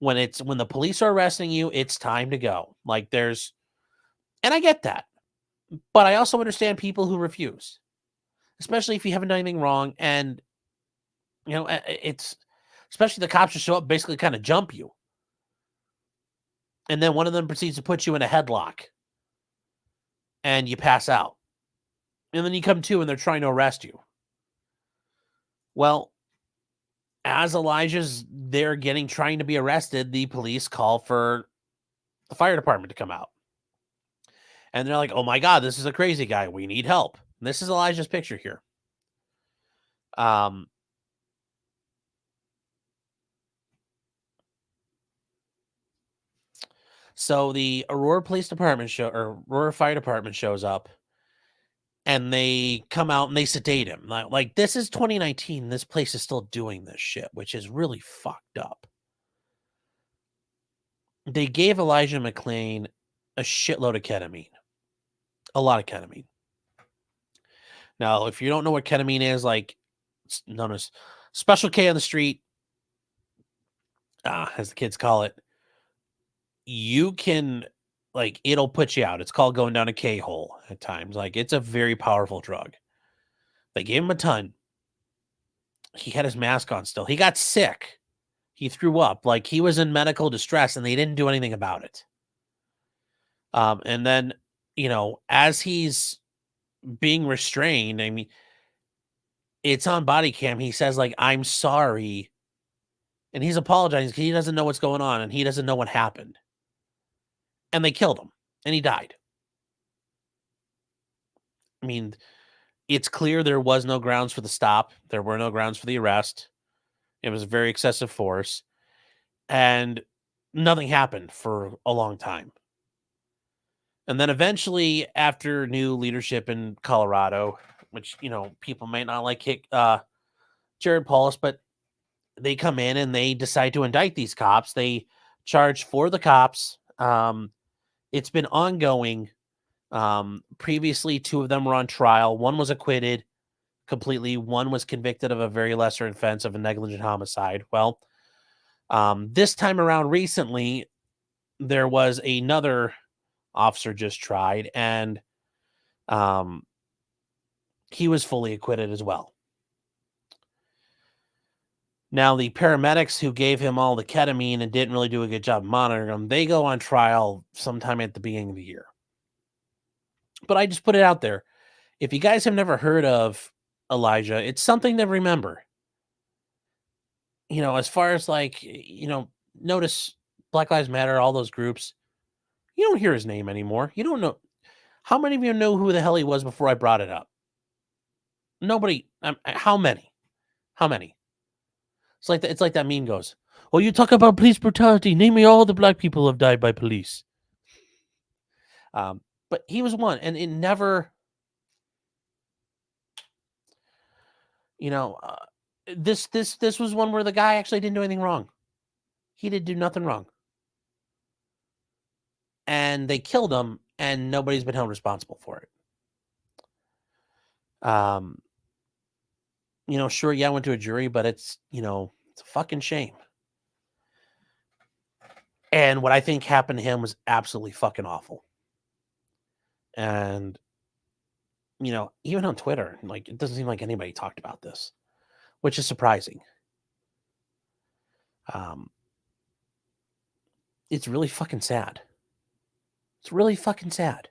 When the police are arresting you, it's time to go. Like and I get that. But I also understand people who refuse, especially if you haven't done anything wrong. And, it's especially the cops just show up, basically kind of jump you. And then one of them proceeds to put you in a headlock and you pass out. And then you come to and they're trying to arrest you. Well, as Elijah's there trying to be arrested, the police call for the fire department to come out. And they're like, oh my God, this is a crazy guy. We need help. And this is Elijah's picture here. So the Aurora Fire Department shows up and they come out and they sedate him. Like this is 2019. This place is still doing this shit, which is really fucked up. They gave Elijah McClain a shitload of ketamine. A lot of ketamine. Now, if you don't know what ketamine is, like it's known as Special K on the street, as the kids call it, you can like it'll put you out. It's called going down a K hole at times. Like it's a very powerful drug. They gave him a ton. He had his mask on still. He got sick. He threw up. Like he was in medical distress and they didn't do anything about it. And then, as he's being restrained, I mean, it's on body cam. He says, like, I'm sorry. And he's apologizing because he doesn't know what's going on and he doesn't know what happened. And they killed him and he died. I mean, it's clear there was no grounds for the stop. There were no grounds for the arrest. It was very excessive force. And nothing happened for a long time. And then eventually, after new leadership in Colorado, which, people might not like Jared Paulus, but they come in and they decide to indict these cops. They charge 4 of the cops. It's been ongoing. Previously, 2 of them were on trial. 1 was acquitted completely. 1 was convicted of a very lesser offense of a negligent homicide. Well, this time around recently, there was another officer just tried, and he was fully acquitted as well. Now, the paramedics who gave him all the ketamine and didn't really do a good job monitoring him, they go on trial sometime at the beginning of the year. But I just put it out there. If you guys have never heard of Elijah, it's something to remember. As far as notice Black Lives Matter, all those groups, you don't hear his name anymore. You don't know. How many of you know who the hell he was before I brought it up? Nobody. How many? How many? It's like that meme goes, well, you talk about police brutality. Name me all the black people who have died by police. But he was one, and it never, this was one where the guy actually didn't do anything wrong. He did do nothing wrong. And they killed him, and nobody's been held responsible for it. Sure, yeah, I went to a jury, but it's a fucking shame. And what I think happened to him was absolutely fucking awful. And, even on Twitter, like, it doesn't seem like anybody talked about this, which is surprising. It's really fucking sad. It's really fucking sad.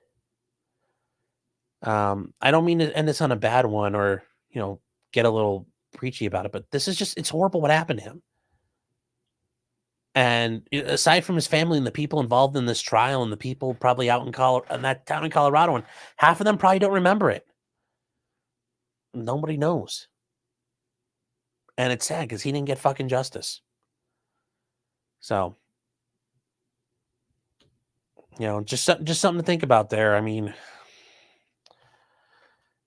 I don't mean to end this on a bad one or, get a little preachy about it, but this is just, it's horrible what happened to him. And aside from his family and the people involved in this trial and the people probably out in that town in Colorado, and half of them probably don't remember it. Nobody knows. And it's sad because he didn't get fucking justice. So, just something to think about there. I mean,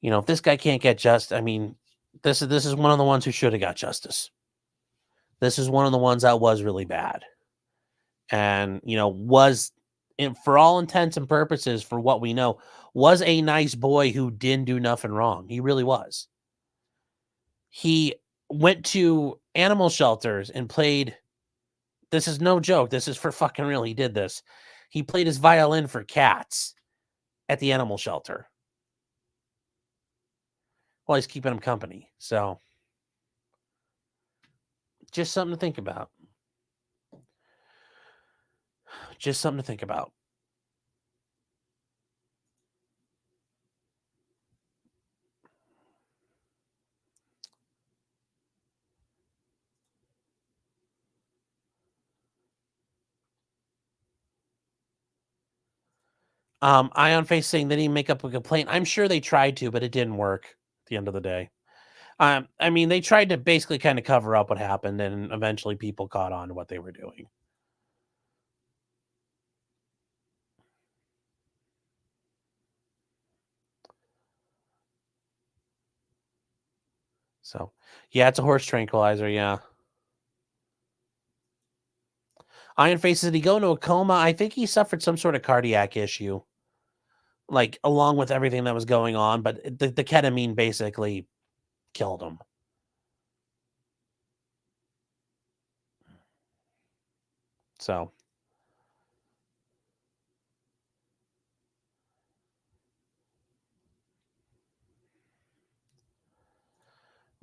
if this guy can't get justice, I mean, this is one of the ones who should have got justice. This is one of the ones that was really bad. And, was, for all intents and purposes, for what we know, was a nice boy who didn't do nothing wrong. He really was. He went to animal shelters and played. This is no joke. This is for fucking real. He did this. He played his violin for cats at the animal shelter while he's keeping them company. So, just something to think about. Just something to think about. Ion Face saying they didn't make up a complaint. I'm sure they tried to, but it didn't work at the end of the day. I mean, they tried to basically kind of cover up what happened, and eventually people caught on to what they were doing. So, yeah, it's a horse tranquilizer, yeah. Iron Face, did he go into a coma? I think he suffered some sort of cardiac issue. like along with everything that was going on, but the ketamine basically killed him. So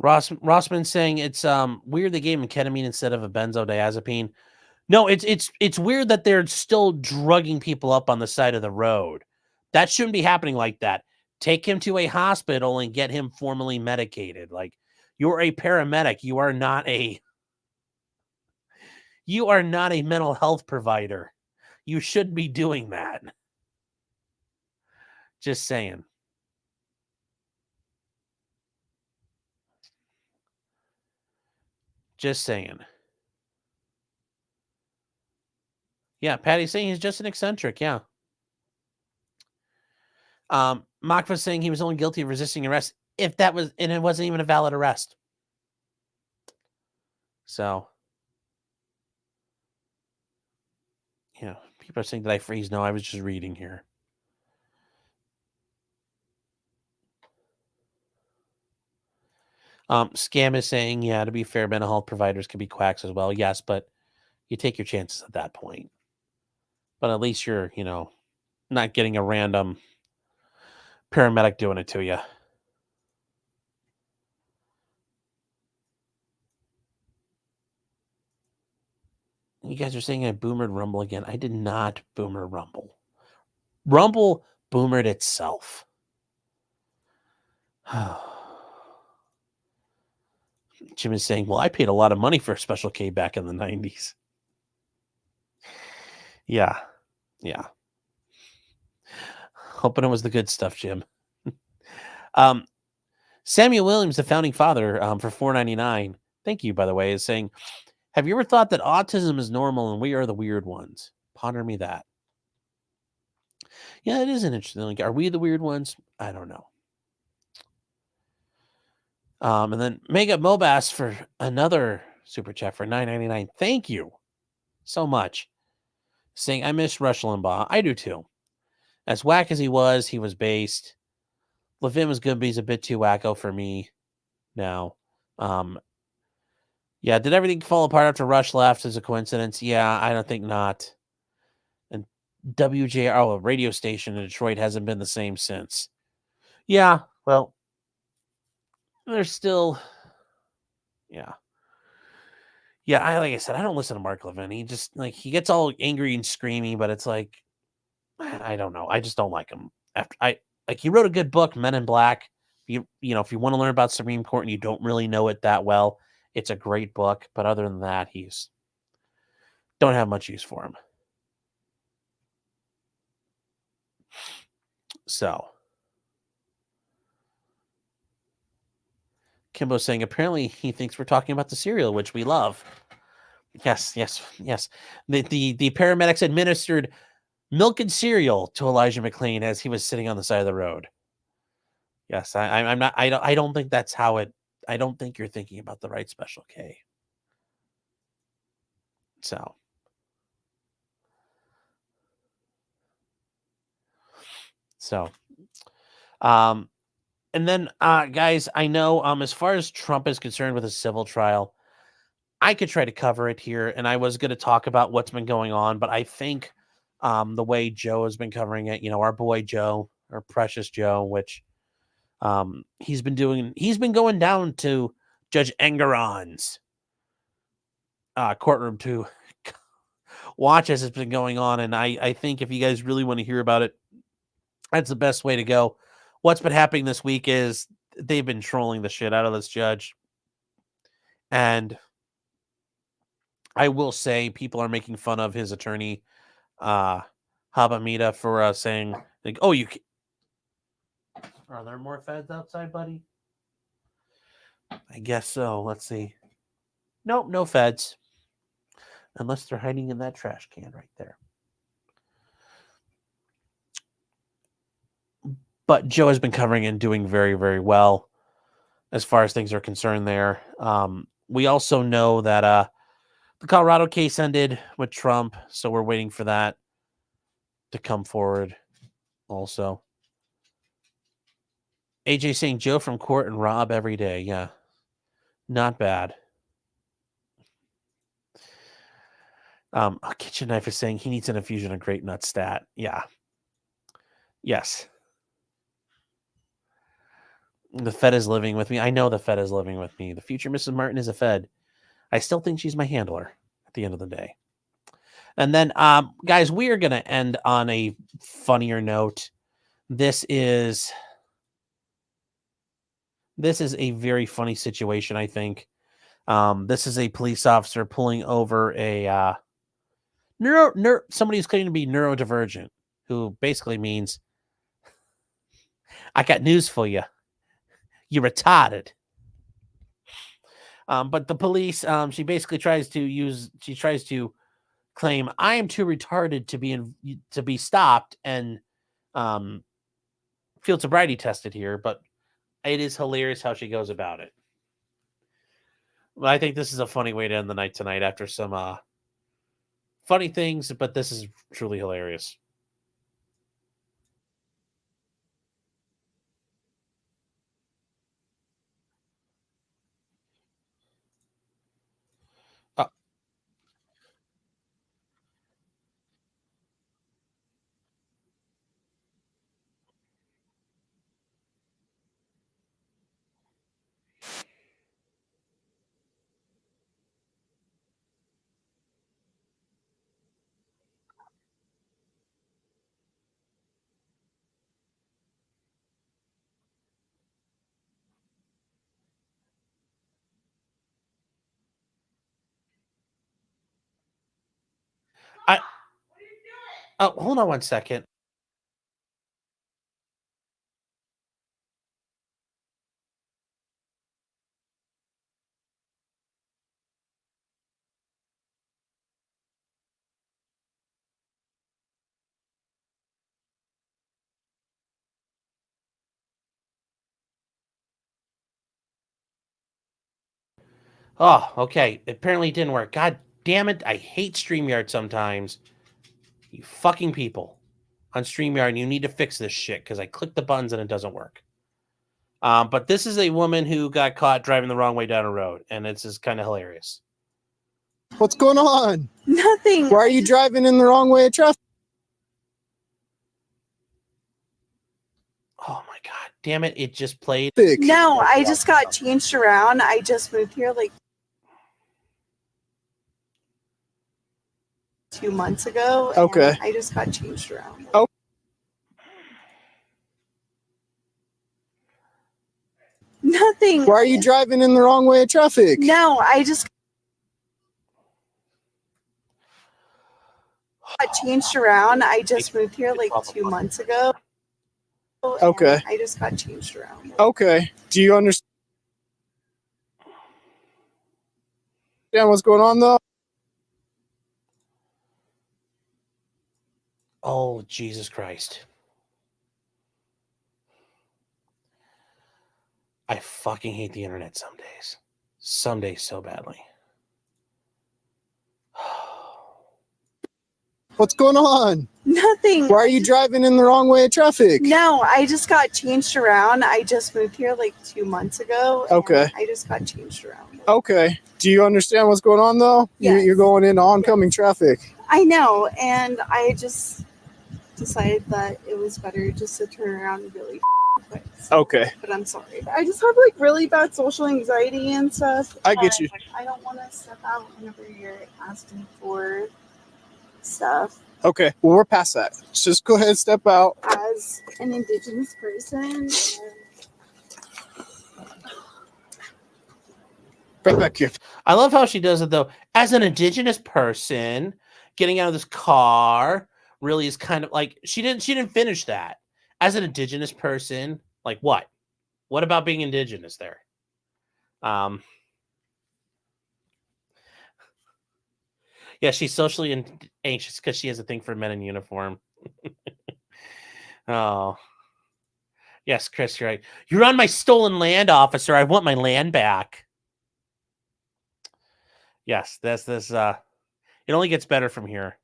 Rossman saying it's weird they gave him ketamine instead of a benzodiazepine. No, it's weird that they're still drugging people up on the side of the road. That shouldn't be happening like that. Take him to a hospital and get him formally medicated. Like, you're a paramedic. You are not a mental health provider. You shouldn't be doing that. Just saying. Just saying. Yeah, Patty's saying he's just an eccentric. Yeah. Mock was saying he was only guilty of resisting arrest if that was, and it wasn't even a valid arrest. So, yeah, people are saying, did I freeze? No, I was just reading here. Scam is saying, yeah, to be fair, mental health providers can be quacks as well. Yes, but you take your chances at that point. But at least you're, not getting a random paramedic doing it to you. You guys are saying I boomered Rumble again. I did not boomer Rumble. Rumble boomered itself. Jim is saying, well, I paid a lot of money for a Special K back in the 90s. Yeah. Yeah. Hoping it was the good stuff, Jim. Samuel Williams, the founding father, for $4.99. Thank you, by the way, is saying, have you ever thought that autism is normal and we are the weird ones? Ponder me that. Yeah, it is an interesting. Like, are we the weird ones? I don't know. And then Mega Mobas for another super chat for $9.99. Thank you so much. Saying, I miss Rush Limbaugh. I do too. As whack as he was based. Levin was good, but he's a bit too wacko for me now. Yeah, did everything fall apart after Rush left as a coincidence? Yeah, I don't think not. And WJR, a radio station in Detroit, hasn't been the same since. Yeah, well, there's still, yeah. Yeah, like I said, I don't listen to Mark Levin. He just, he gets all angry and screamy, but it's like, I don't know. I just don't like him. He wrote a good book, Men in Black. If you want to learn about Supreme Court and you don't really know it that well, it's a great book. But other than that, don't have much use for him. So, Kimbo's saying apparently he thinks we're talking about the cereal, which we love. Yes. The paramedics administered milk and cereal to Elijah McClain as he was sitting on the side of the road. Yes, I'm not. I don't think that's how it. I don't think you're thinking about the right Special K. So, and then guys, I know as far as Trump is concerned with a civil trial, I could try to cover it here, and I was going to talk about what's been going on, but I think the way Joe has been covering it, our boy Joe, our precious Joe, which he's been going down to Judge Engeron's courtroom to watch as it's been going on. And I think if you guys really want to hear about it, that's the best way to go. What's been happening this week is they've been trolling the shit out of this judge. And I will say people are making fun of his attorney, Habamida, for saying, like, oh, you can... Are there more feds outside, buddy? I guess so. Let's see. Nope, no feds. Unless they're hiding in that trash can right there. But Joe has been covering and doing very, very well as far as things are concerned there. We also know that the Colorado case ended with Trump, so we're waiting for that to come forward also. AJ saying Joe from court and Rob every day. Yeah. Not bad. Kitchen Knife is saying he needs an infusion of grape nut stat. Yeah. Yes. The Fed is living with me. I know the Fed is living with me. The future Mrs. Martin is a Fed. I still think she's my handler at the end of the day. And then, guys, we are going to end on a funnier note. This is a very funny situation, I think. This is a police officer pulling over a somebody who's claiming to be neurodivergent, who basically means, I got news for you. You're retarded. But the police, she basically tries to claim, I am too retarded to be stopped and field sobriety tested here, but it is hilarious how she goes about it. Well, I think this is a funny way to end the night tonight after some funny things, but this is truly hilarious. Hold on 1 second. Oh, okay. Apparently it didn't work. God damn it. I hate StreamYard sometimes. You fucking people on StreamYard, you need to fix this shit because I click the buttons and it doesn't work. But this is a woman who got caught driving the wrong way down a road, and it's just kind of hilarious. What's going on? Nothing. Why are you driving in the wrong way of traffic? Oh my god, damn it! It just played. No, I just got changed around. I just moved here like 2 months ago. Okay. I just got changed around. Oh. Nothing. Why are you driving in the wrong way of traffic? No, I just got changed around. I just moved here like 2 months ago. Okay. I just got changed around. Okay. Do you understand what's going on though? Oh, Jesus Christ. I fucking hate the internet some days. Some days so badly. What's going on? Nothing. Why are you driving in the wrong way of traffic? No, I just got changed around. I just moved here like 2 months ago. Okay. I just got changed around. Okay. Do you understand what's going on though? Yes. You're going into oncoming traffic. I know, and I just decided that it was better just to turn around really quick. Okay. But I'm sorry. I just have like really bad social anxiety and stuff. I get you. I don't want to step out whenever you're asking for stuff. Okay. Well, we're past that. Just go ahead and step out. As an Indigenous person. Right back here. I love how she does it though. As an Indigenous person, getting out of this car really is kind of like she didn't finish that. As an Indigenous person, like what? What about being Indigenous there? Yeah, she's socially anxious because she has a thing for men in uniform. Oh. Yes, Chris, you're right. You're on my stolen land, officer. I want my land back. Yes, this it only gets better from here.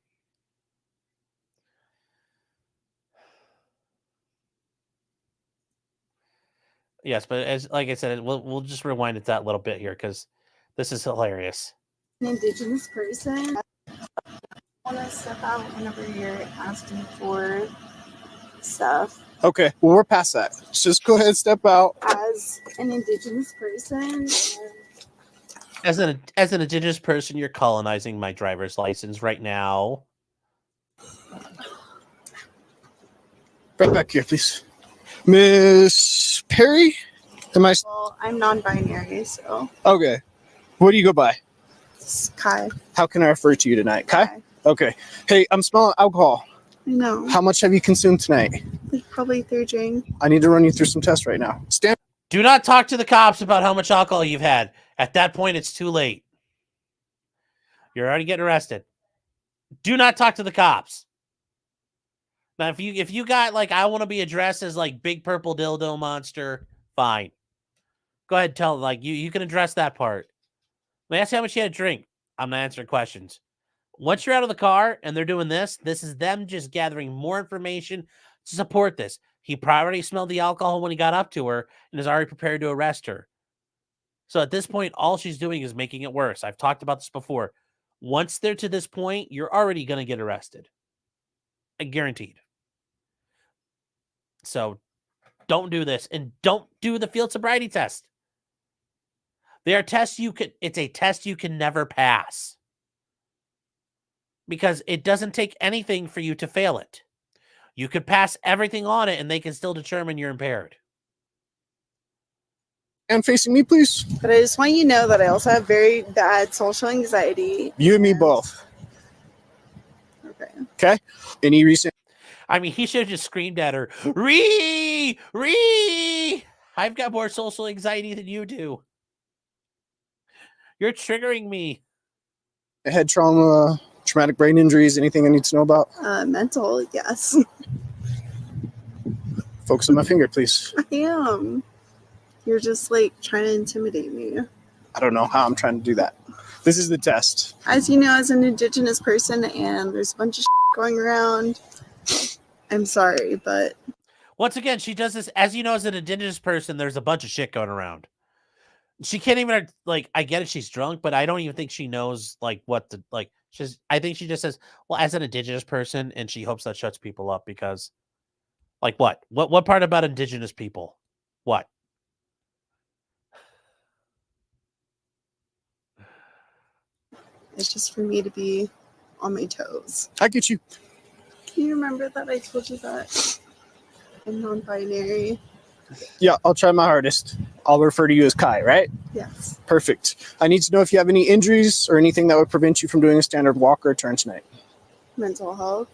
Yes, but as like I said, we'll just rewind it that little bit here because this is hilarious. An indigenous person. I want to step out whenever you're asking for stuff. Okay, well, we're past that. Just go ahead and step out. As an indigenous person, As an indigenous person, you're colonizing my driver's license right now. Right back here, please. Miss Perry? Am I... well, I'm non-binary, so Okay. What do you go by? it's Kai. How can I refer to you tonight? Kai? Kai. Okay. Hey, I'm smelling alcohol. I know. How much have you consumed tonight? Like probably 3 drink. I need to run you through some tests right now. Stand. Do not talk to the cops about how much alcohol you've had. At that point, it's too late. You're already getting arrested. Do not talk to the cops. Now, if you got like, I want to be addressed as like Big Purple Dildo Monster, fine. Go ahead and tell them, like you can address that part. They ask you how much you had to drink. I'm not answering questions. Once you're out of the car and they're doing this is them just gathering more information to support this. He probably smelled the alcohol when he got up to her and is already prepared to arrest her. So at this point, all she's doing is making it worse. I've talked about this before. Once they're to this point, you're already going to get arrested. Guaranteed. So don't do this and don't do the field sobriety test. They are tests it's a test you can never pass. Because it doesn't take anything for you to fail it. You could pass everything on it and they can still determine you're impaired. And facing me, please. But I just want you to know that I also have very bad social anxiety. You and me both. Okay. Okay. Any recent... I mean, he should have just screamed at her, Ree! I've got more social anxiety than you do. You're triggering me. head trauma, traumatic brain injuries, anything I need to know about? Mental, yes. Focus on my finger, please. I am. You're just like trying to intimidate me. I don't know how I'm trying to do that. This is the test. As you know, as an indigenous person, and there's a bunch of going around. I'm sorry, but Once again, she does this, as you know, as an indigenous person, there's a bunch of shit going around. She can't even, like, I get it, she's drunk, but I don't even think she knows, like, what the, like, I think she just says, well, as an indigenous person, and she hopes that shuts people up because, like, what? What part about indigenous people? What? it's just for me to be on my toes. I get you. Can you remember that I told you that I'm non-binary? Yeah, I'll try my hardest. I'll refer to you as Kai, right? Yes. Perfect. I need to know if you have any injuries or anything that would prevent you from doing a standard walk or turn tonight. Mental health.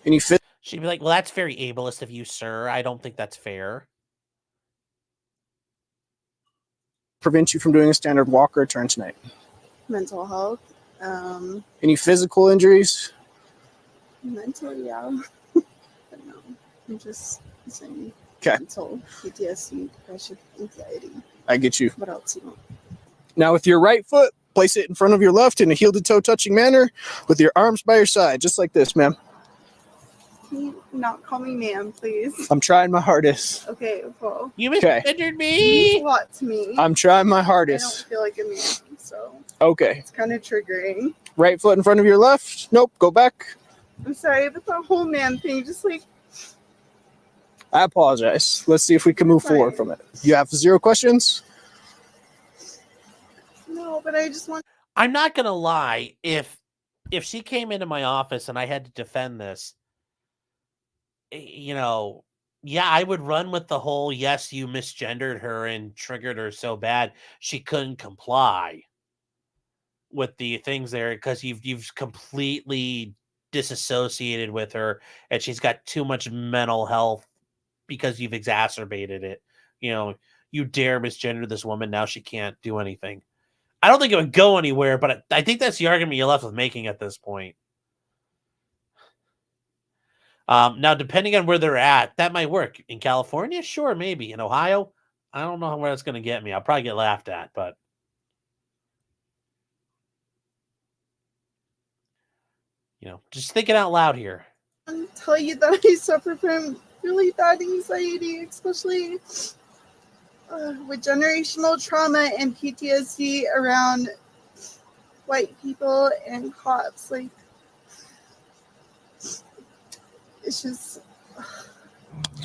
Any fit? She'd be like, well, that's very ableist of you, sir. I don't think that's fair. Prevent you from doing a standard walk or turn tonight. Mental health. Any physical injuries? Mental, yeah. But no, I'm just saying. Okay. Mental, PTSD, depression, anxiety. I get you. What else you want? Now with your right foot, place it in front of your left in a heel-to-toe touching manner with your arms by your side, just like this, ma'am. Can you not call me ma'am, please? I'm trying my hardest. Okay, well, You Okay. misgendered it means me. a lot to me. I'm trying my I don't hardest. feel like a man, so Okay. it's kind of triggering. Right foot in front of your left. Nope, go back. I'm sorry, but the whole man thing, just like, I apologize. Let's see if we can move forward Fine. from it. You have 0 questions? no, but I just want. I'm not gonna lie. If she came into my office and I had to defend this, you know, yeah, I would run with the whole, yes, you misgendered her and triggered her so bad she couldn't comply with the things there because you've completely disassociated with her and she's got too much mental health because you've exacerbated it. You know, you dare misgender this woman, now she can't do anything. I don't think it would go anywhere, but I think that's the argument you're left with making at this point. Now, depending on where they're at, that might work. In California, sure, maybe. In Ohio, I don't know where that's going to get me. I'll probably get laughed at, but you know, just thinking out loud here. Tell you that I suffer from really bad anxiety, especially with generational trauma and PTSD around white people and cops. Like, it's just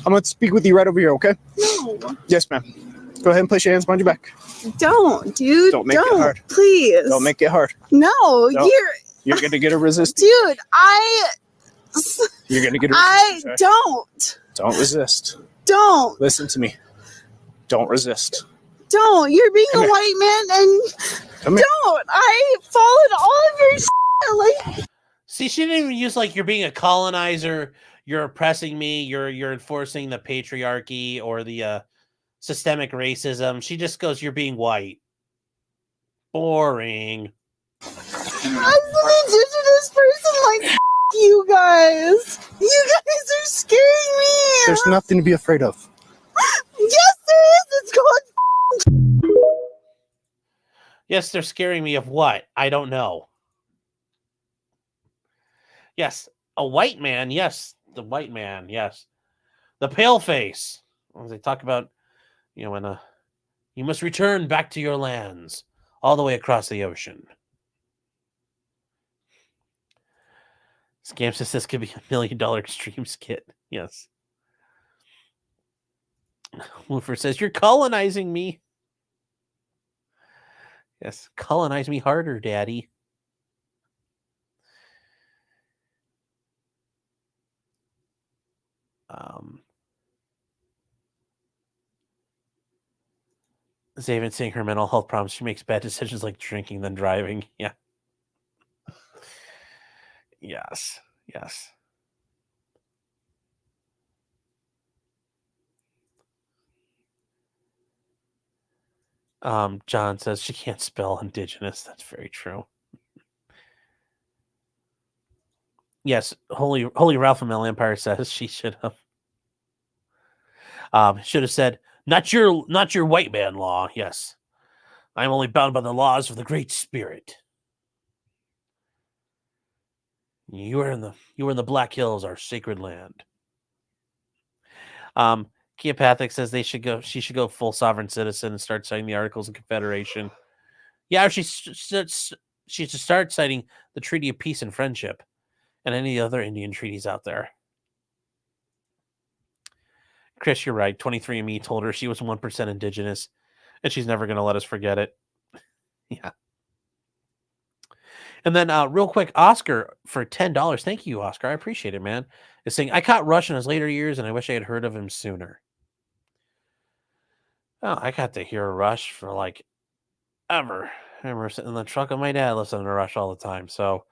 I'm going to speak with you right over here, okay? no. Yes, ma'am. Go ahead and place your hands behind your back. Don't, dude. Don't make it hard. Please. Don't make it hard. No, No. You're going to get a resistance. dude. You're going to get a I resistance. don't. Don't resist. Don't. Listen to me. Don't resist. Don't. You're being Come a here. white man and Come here. don't. I followed all of your shit. Like, See, she didn't even use like you're being a colonizer, you're oppressing me, you're enforcing the patriarchy or the systemic racism. She just goes, you're being white. Boring. as an indigenous person, like, you guys. You guys are scaring me. There's nothing to be afraid of. Yes, there is. It's called. Yes, they're scaring me of what? I don't know. Yes, a white man. Yes, the white man. Yes, the pale face. They talk about, when you must return back to your lands, all the way across the ocean. Scam says this could be $1 million stream skit. Yes. Woofer says, you're colonizing me. Yes, colonize me harder, daddy. Zaven saying her mental health problems. She makes bad decisions like drinking than driving. Yeah. Yes. Yes. John says she can't spell indigenous. That's very true. Yes, Holy Ralph from El Empire says she should have said, not your white man law. Yes. I'm only bound by the laws of the Great Spirit. You are in the Black Hills, our sacred land. Keopathic says she should go full sovereign citizen and start citing the Articles of Confederation. Yeah, she should start citing the Treaty of Peace and Friendship and any other Indian treaties out there. Chris, you're right. 23andMe told her she was 1% indigenous, and she's never going to let us forget it. Yeah. And then real quick, Oscar for $10. Thank you, Oscar. I appreciate it, man. Is saying, I caught Rush in his later years, and I wish I had heard of him sooner. Oh, I got to hear Rush for like ever. I remember sitting in the truck with my dad listening to Rush all the time. So,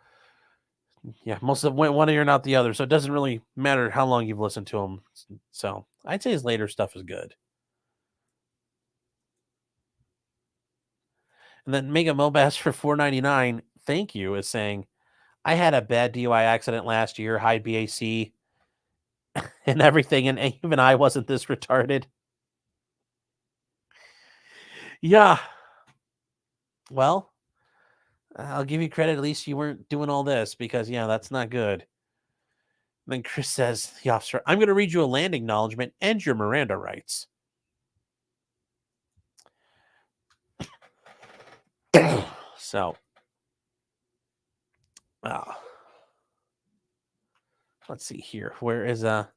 yeah, most of them went one ear, not the other. So it doesn't really matter how long you've listened to him. So I'd say his later stuff is good. And then Mega Mobas for $4.99, thank you, is saying, I had a bad DUI accident last year, high BAC and everything, and even I wasn't this retarded. Yeah. Well, I'll give you credit. At least you weren't doing all this because, yeah, that's not good. And then Chris says, the officer, I'm going to read you a land acknowledgement and your Miranda rights. So, let's see here. Where is the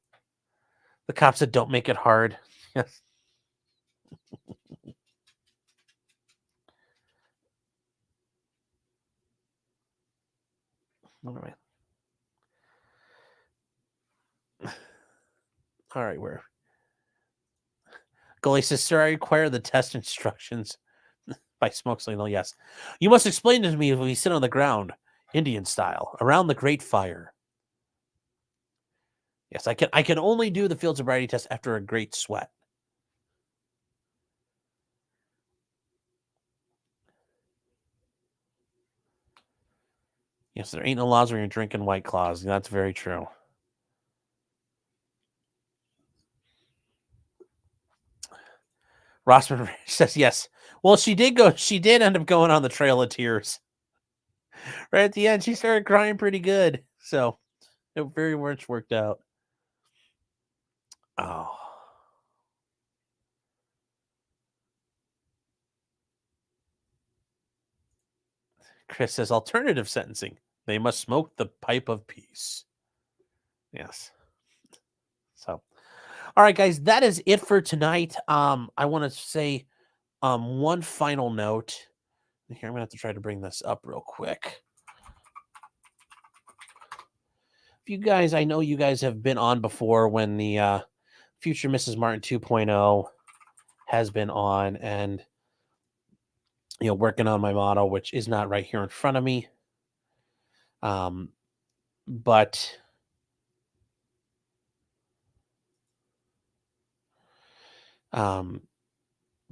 cops that don't make it hard? Yes. All right, where? Goalie says, sir, I require the test instructions by Smoke Signal. Yes. You must explain to me if we sit on the ground, Indian style, around the great fire. Yes, I can only do the field sobriety test after a great sweat. Yes, there ain't no laws when you're drinking White Claws. That's very true. Rossman says yes. Well, she did end up going on the Trail of Tears. Right at the end, she started crying pretty good. So it very much worked out. Oh. Chris says alternative sentencing. They must smoke the pipe of peace. Yes. So, all right, guys, that is it for tonight. I want to say one final note. Here, I'm gonna have to try to bring this up real quick. If you guys, I know you guys have been on before when the Future Mrs. Martin 2.0 has been on, and working on my model, which is not right here in front of me. But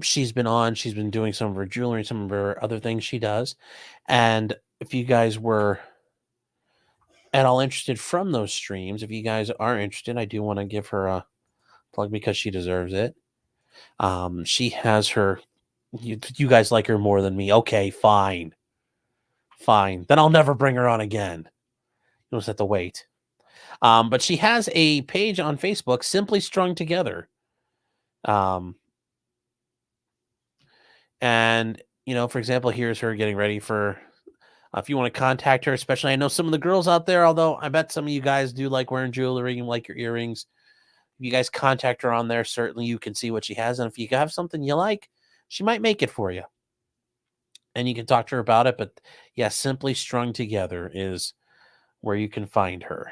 she's been on, she's been doing some of her jewelry, some of her other things she does. And if you guys were at all interested from those streams, if you guys are interested, I do want to give her a plug because she deserves it. She has her, you guys like her more than me. Okay, fine. Then I'll never bring her on again. You'll just have to wait. But she has a page on Facebook, Simply Strung Together. And, for example, here's her getting ready for, if you want to contact her, especially, I know some of the girls out there, although I bet some of you guys do like wearing jewelry and like your earrings. If you guys contact her on there, certainly you can see what she has. And if you have something you like, she might make it for you. And you can talk to her about it. But yeah, Simply Strung Together is where you can find her.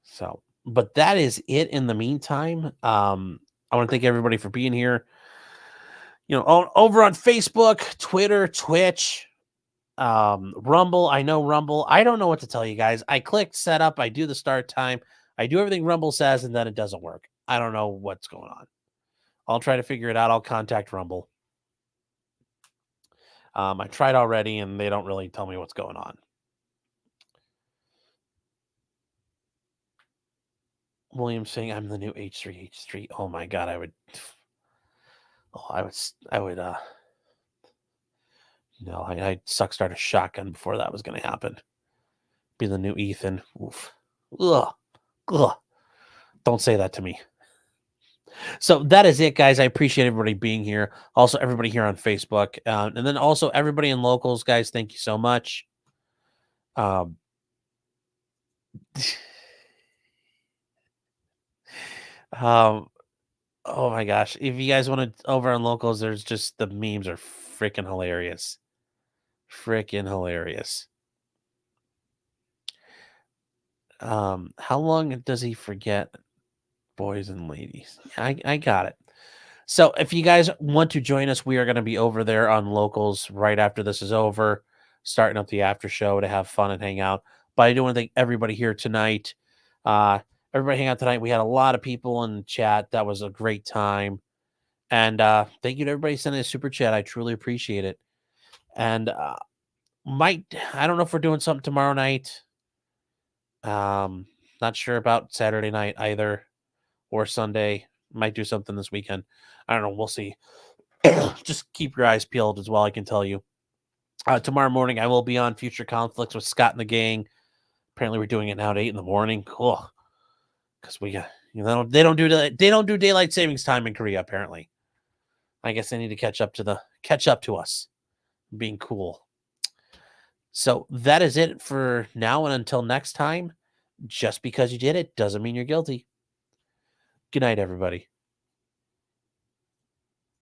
So, but that is it in the meantime. I want to thank everybody for being here. Over on Facebook, Twitter, Twitch, Rumble. I know Rumble. I don't know what to tell you guys. I clicked setup. I do the start time. I do everything Rumble says, and then it doesn't work. I don't know what's going on. I'll try to figure it out. I'll contact Rumble. I tried already, and they don't really tell me what's going on. William saying I'm the new H3. Oh my God, I would. No, I'd start a shotgun before that was going to happen. Be the new Ethan. Oof. Ugh. Don't say that to me. So that is it, guys. I appreciate everybody being here. Also, everybody here on Facebook. And then also everybody in locals, guys, thank you so much. Oh my gosh. If you guys want to over on locals, there's just the memes are freaking hilarious. How long does he forget boys and ladies? I got it. So if you guys want to join us, we are going to be over there on locals right after this is over, starting up the after show to have fun and hang out. But I do want to thank everybody here tonight. Everybody hang out tonight. We had a lot of people in chat. That was a great time. And thank you to everybody sending a super chat. I truly appreciate it. And I don't know if we're doing something tomorrow night. Not sure about Saturday night either, or Sunday. Might do something this weekend. I don't know. We'll see. Just keep your eyes peeled is all I can tell you. Tomorrow morning, I will be on Future Conflicts with Scott and the gang. Apparently, we're doing it now at 8 a.m. Cool. Because we got, they don't do daylight savings time in Korea. Apparently, I guess they need to catch up to us, being cool. So that is it for now, and until next time. Just because you did it doesn't mean you're guilty. Good night, everybody.